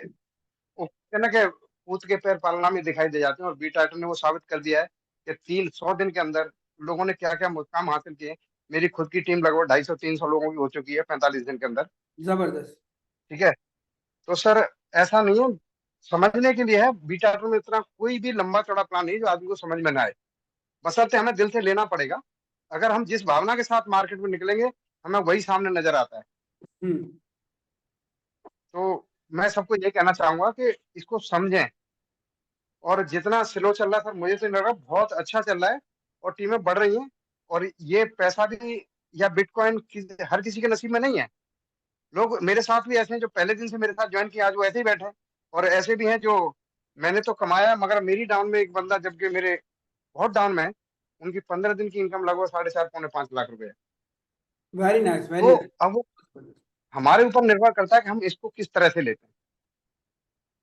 वो कहते हैं ना कि पूत के पैर पालना में दिखाई दे जाते हैं, और बीट आइटम ने वो साबित कर दिया है कि 300 दिन के अंदर लोगों ने क्या क्या मुकाम हासिल किए। मेरी खुद की टीम लगभग 250-300 लोगों की हो चुकी है 45 दिन के अंदर। जबरदस्त। ठीक है। तो सर ऐसा नहीं है, समझने के लिए है। बीट आइटम में इतना कोई भी लंबा चौड़ा प्लान नहीं जो आदमी को समझ में ना आए, बशर्ते हमें दिल से लेना पड़ेगा। अगर हम जिस भावना के साथ मार्केट में निकलेंगे हमें वही सामने नजर आता है। हम्म। तो मैं सबको ये कहना चाहूंगा कि इसको समझें। और जितना स्लो चल रहा है सर, मुझे तो नहीं लग रहा, बहुत अच्छा चल रहा है और टीमें बढ़ रही हैं। और ये पैसा भी या बिटकॉइन हर किसी के नसीब में नहीं है। लोग मेरे साथ भी ऐसे हैं जो पहले दिन से मेरे साथ ज्वाइन किया, आज वो ऐसे ही बैठे हैं। और ऐसे भी हैं जो मैंने तो कमाया, मगर मेरी डाउन में एक बंदा, जबकि मेरे बहुत डाउन में है, उनकी 15 दिन की इनकम लगभग 4.5 पौने 5 लाख रुपए है। वेरी नाइस, वेरी तो नाइस। अब वो हमारे ऊपर निर्भर करता है कि हम इसको किस तरह से लेते हैं।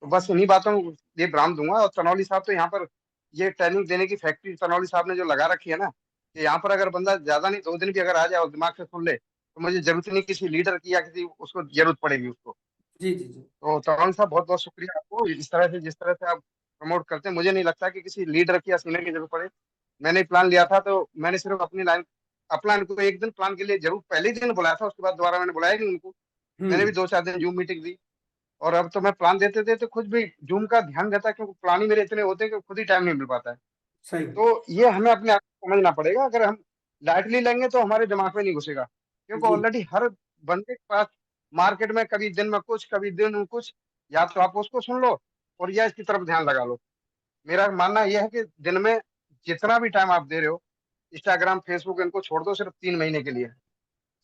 तो बस इन्हीं बातों में ये ब्रांड दूंगा। और तनौली साहब तो यहाँ पर ये ट्रेनिंग देने की फैक्ट्री तनौली साहब ने जो लगा रखी है ना, कि यहाँ पर अगर बंदा ज्यादा नहीं 2 दिन भी अगर आ जाए और दिमाग से सुन ले, तो मुझे जरूरत नहीं किसी लीडर की या किसी उसको जरूरत पड़ेगी उसको। जी जी जी। तो तनौली साहब बहुत बहुत शुक्रिया आपको, इस तरह से जिस तरह से आप प्रमोट करते हैं। मुझे नहीं लगता कि किसी लीडर की या सीनियर की जरूरत पड़े। मैंने प्लान लिया था तो मैंने सिर्फ अपनी लाइन अपलाइन को एक दिन प्लान के लिए जरूर पहले ही दिन बुलाया था, उसके बाद दोबारा मैंने बुलाया नहीं उनको। मैंने भी 2-4 दिन जूम मीटिंग दी। और अब तो मैं प्लान देते देते खुद भी जूम का ध्यान रहता है, क्योंकि प्लान ही मेरे इतने होते हैं कि खुद ही टाइम नहीं मिल पाता है। सही। तो ये हमें अपने आप को समझना पड़ेगा। अगर हम लाइटली लेंगे तो हमारे दिमाग में नहीं घुसेगा, क्योंकि जी ऑलरेडी हर बंदे के पास मार्केट में कभी दिन में कुछ कभी दिन में कुछ, या तो आप उसको सुन लो और या इसकी तरफ ध्यान लगा लो। मेरा मानना यह है कि दिन में जितना भी टाइम आप दे रहे हो, इंस्टाग्राम फेसबुक इनको छोड़ दो सिर्फ 3 महीने के लिए।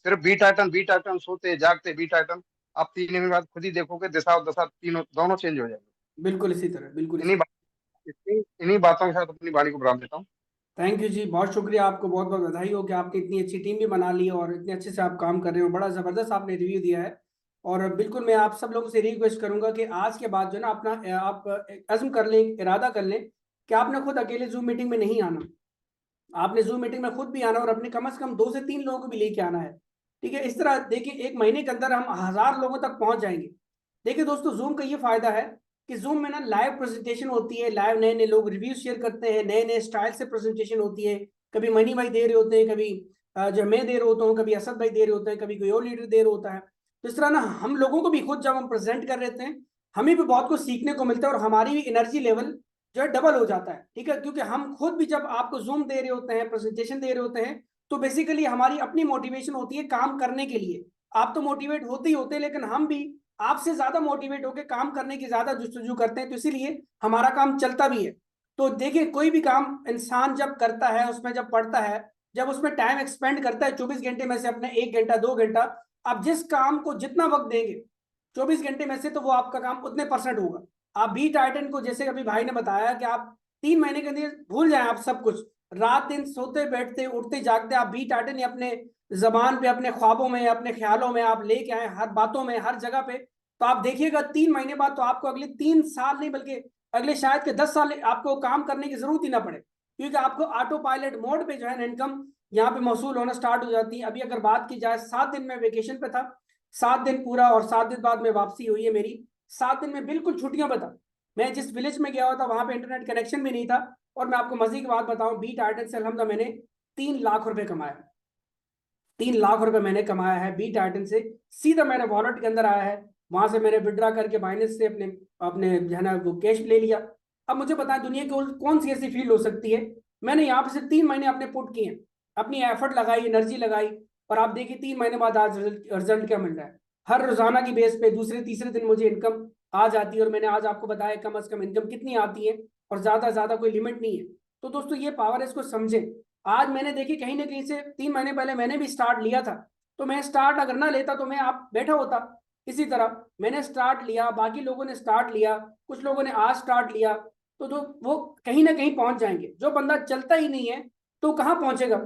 सिर्फ बीट आइटम सोते जागते बीट आइटम। आप 3 महीने बाद खुद ही देखोगे दिशा और दशा तीनों दोनों चेंज हो जाएंगे। बिल्कुल इसी तरह, बिल्कुल इसी इन्हीं इन्हीं बातों के साथ अपनी वाणी को विराम देता हूँ। थैंक यू जी, बहुत शुक्रिया। आपको बहुत बहुत बधाई हो कि आपने इतनी अच्छी टीम भी बना ली और इतने अच्छे से आप काम कर रहे हो। बड़ा ज़बरदस्त आपने रिव्यू दिया है। और बिल्कुल मैं आप सब लोगों से रिक्वेस्ट करूंगा कि आज के बाद जो है ना अपना आप अज़्म कर लें, इरादा कर लें कि आपने खुद अकेले जूम मीटिंग में नहीं आना। आपने जूम मीटिंग में खुद भी आना और अपने कम से कम 2 से 3 लोगों को भी लेके आना है। ठीक है, इस तरह देखिए 1 महीने के अंदर हम 1000 लोगों तक पहुंच जाएंगे। देखिए दोस्तों, जूम का ये फायदा है कि जूम में ना लाइव प्रेजेंटेशन होती है, लाइव नए नए लोग रिव्यू शेयर करते हैं, नए नए स्टाइल से प्रेजेंटेशन होती है। कभी मनी भाई दे रहे होते हैं, कभी जो मैं दे रहा होता हूँ, कभी असद भाई दे रहे होते हैं, कभी कोई और लीडर दे रहा होता है। तो इस तरह ना हम लोगों को भी खुद जब हम प्रेजेंट कर रहे हैं, हमें भी बहुत कुछ सीखने को मिलता है और हमारी भी एनर्जी लेवल जो है डबल हो जाता है। ठीक है, क्योंकि हम खुद भी जब आपको जूम दे रहे होते हैं, प्रेजेंटेशन दे रहे होते हैं, तो बेसिकली हमारी अपनी मोटिवेशन होती है काम करने के लिए। आप तो मोटिवेट होते ही होते हैं, लेकिन हम भी आपसे ज्यादा मोटिवेट होकर काम करने की ज्यादा जुस्तजू करते हैं, तो इसीलिए हमारा काम चलता भी है। तो देखिए, कोई भी काम इंसान जब करता है, उसमें जब पढ़ता है, जब उसमें टाइम एक्सपेंड करता है 24 घंटे में से अपने 1 घंटा 2 घंटा, आप जिस काम को जितना वक्त देंगे 24 घंटे में से, तो वो आपका काम उतने परसेंट होगा। आप बी टाइटन को, जैसे अभी भाई ने बताया कि आप 3 महीने के अंदर भूल जाए आप सब कुछ, रात दिन सोते बैठते उठते जागते आप बी टाइटन अपने जबान पे, अपने ख्वाबों में, अपने ख्यालों में आप लेके आए, हर बातों में, हर जगह पे। तो आप देखिएगा 3 महीने बाद तो आपको अगले 3 साल नहीं बल्कि अगले शायद के 10 साल आपको काम करने की जरूरत ही ना पड़े, क्योंकि आपको ऑटो पायलट मोड पे जो है ना इनकम यहाँ पे मौसूल होना स्टार्ट हो जाती है। अभी अगर बात की जाए, 7 दिन में वेकेशन पे था, 7 दिन पूरा, और 7 दिन बाद में वापसी हुई है मेरी। 7 दिन में बिल्कुल छुट्टियां बता, मैं जिस विलेज में गया हुआ था वहां पे इंटरनेट कनेक्शन भी नहीं था। और मैं आपको मजे की बात बताऊं, बी टाइटन से अलहमदा मैंने 3 लाख रुपए कमाया। 3 लाख रुपए मैंने कमाया है बी टाइटन से, सीधा मेरे वॉलेट के अंदर आया है। वहां से मैंने विड्रा करके बाइनेंस से अपने अपने जो है ना वो कैश ले लिया। अब मुझे पता है दुनिया की कौन सी ऐसी फील्ड हो सकती है। मैंने यहाँ पे से 3 महीने अपने पुट किए, अपनी एफर्ट लगाई, एनर्जी लगाई, और आप देखिए 3 महीने बाद आज रिजल्ट क्या मिल रहा है। हर रोजाना की बेस पे दूसरे तीसरे दिन मुझे इनकम आ जाती है, और मैंने आज आपको बताया कम से कम इनकम कितनी आती है, और ज्यादा कोई लिमिट नहीं है। तो दोस्तों ये पावर है, इसको समझें। आज मैंने देखी कहीं ना कहीं से 3 महीने पहले मैंने भी स्टार्ट लिया था, तो मैं स्टार्ट अगर ना लेता तो मैं आप बैठा होता। इसी तरह मैंने स्टार्ट लिया, बाकी लोगों ने स्टार्ट लिया, कुछ लोगों ने आज स्टार्ट लिया, तो वो कहीं ना कहीं पहुंच जाएंगे। जो बंदा चलता ही नहीं है तो कहाँ पहुंचेगा।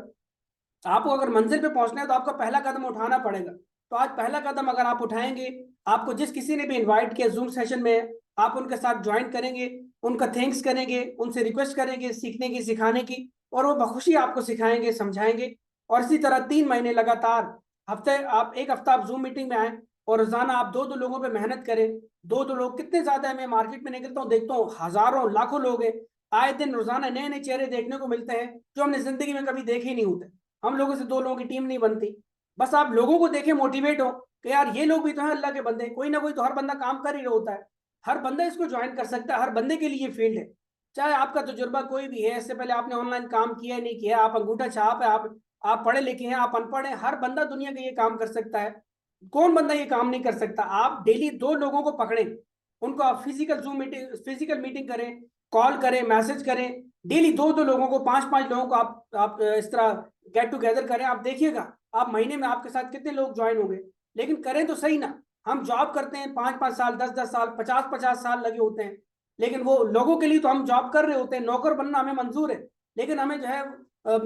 आपको अगर मंजिल पे पहुंचना है तो आपको पहला कदम उठाना पड़ेगा। तो आज पहला कदम अगर आप उठाएंगे, आपको जिस किसी ने भी इनवाइट किया जूम सेशन में, आप उनके साथ ज्वाइन करेंगे, उनका थैंक्स करेंगे, उनसे रिक्वेस्ट करेंगे सीखने की, सिखाने की, और वो बखुशी आपको सिखाएंगे, समझाएंगे। और इसी तरह 3 महीने लगातार, हफ्ते आप एक हफ्ता आप जूम मीटिंग में आए, और रोजाना आप 2-2 लोगों पे मेहनत करें। 2-2 लोग कितने ज्यादा है, मैं मार्केट में निकलता हूँ देखता हूँ हजारों लाखों लोग हैं। आए दिन रोजाना नए नए चेहरे देखने को मिलते हैं जो हमने जिंदगी में कभी देखे ही नहीं होते। हम लोगों से 2 लोगों की टीम नहीं बनती। बस आप लोगों को देखें, मोटिवेट हो कि यार ये लोग भी तो हैं अल्लाह के बंदे, कोई ना कोई तो हर बंदा काम कर ही रहा होता है। हर बंदा इसको ज्वाइन कर सकता है, हर बंदे के लिए ये फील्ड है। चाहे आपका तजुर्बा कोई भी है, इससे पहले आपने ऑनलाइन काम किया है नहीं किया, आप अंगूठा छाप है, आप पढ़े लिखे हैं, आप अनपढ़ हैं, हर बंदा दुनिया का ये काम कर सकता है। कौन बंदा ये काम नहीं कर सकता। आप डेली 2 लोगों को पकड़ें, उनको आप physical zoom meeting, physical meeting करें, कॉल करें, मैसेज करें, डेली 2-2 लोगों को, 5-5 लोगों को आप इस तरह गेट टुगेदर करें। आप देखिएगा आप महीने में आपके साथ कितने लोग ज्वाइन होंगे। लेकिन करें तो सही ना। हम जॉब करते हैं 5-5 साल, 10-10 साल, 50-50 साल लगे होते हैं, लेकिन वो लोगों के लिए तो हम जॉब कर रहे होते हैं। नौकर बनना हमें मंजूर है, लेकिन हमें जो है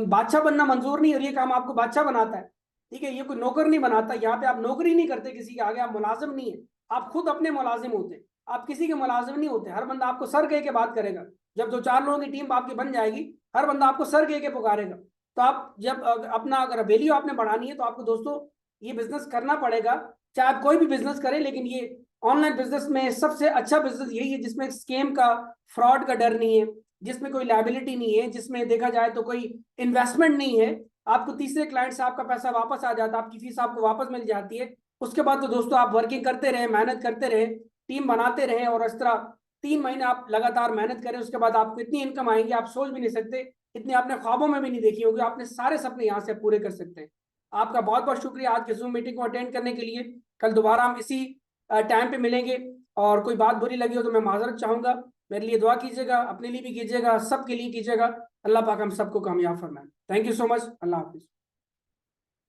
बादशाह बनना मंजूर नहीं, और ये काम आपको बादशाह बनाता है, ठीक है। ये कोई नौकर नहीं बनाता। यहाँ पे आप नौकरी नहीं करते किसी के आगे, आप मुलाजिम नहीं है, आप खुद अपने मुलाजिम होते हैं, आप किसी के मुलाजिम नहीं होते। हर बंदा आपको सर कह के बात करेगा। जब 2-4 लोगों की टीम आपकी बन जाएगी, हर बंदा आपको सर कह के पुकारेगा। तो आप जब अपना अगर वैल्यू आपने बढ़ानी है, तो आपको दोस्तों ये बिजनेस करना पड़ेगा। चाहे आप कोई भी बिजनेस करें, लेकिन ये ऑनलाइन बिजनेस में सबसे अच्छा बिजनेस यही है जिसमें स्कैम का, फ्रॉड का डर नहीं है, जिसमें कोई लायबिलिटी नहीं है, जिसमें देखा जाए तो कोई इन्वेस्टमेंट नहीं है। आपको तीसरे क्लाइंट से आपका पैसा वापस आ जाता है, आपकी फीस आपको वापस मिल जाती है। उसके बाद तो दोस्तों आप वर्किंग करते रहे, मेहनत करते रहे, टीम बनाते रहे, और इस तरह 3 महीने आप लगातार मेहनत करें, उसके बाद आपको इतनी इनकम आएंगी आप सोच भी नहीं सकते, इतनी आपने ख्वाबों में भी नहीं देखी होगी। आपने सारे सपने यहाँ से पूरे कर सकते हैं। आपका बहुत बहुत शुक्रिया आज के जूम मीटिंग को अटेंड करने के लिए। कल दोबारा हम इसी टाइम पे मिलेंगे, और कोई बात बुरी लगी हो तो मैं माजरत चाहूंगा। मेरे लिए दुआ कीजिएगा, अपने लिए भी कीजिएगा, सबके लिए कीजिएगा। अल्लाह पाक हम सबको कामयाब फरमाए। Thank you so much. Allah Hafiz.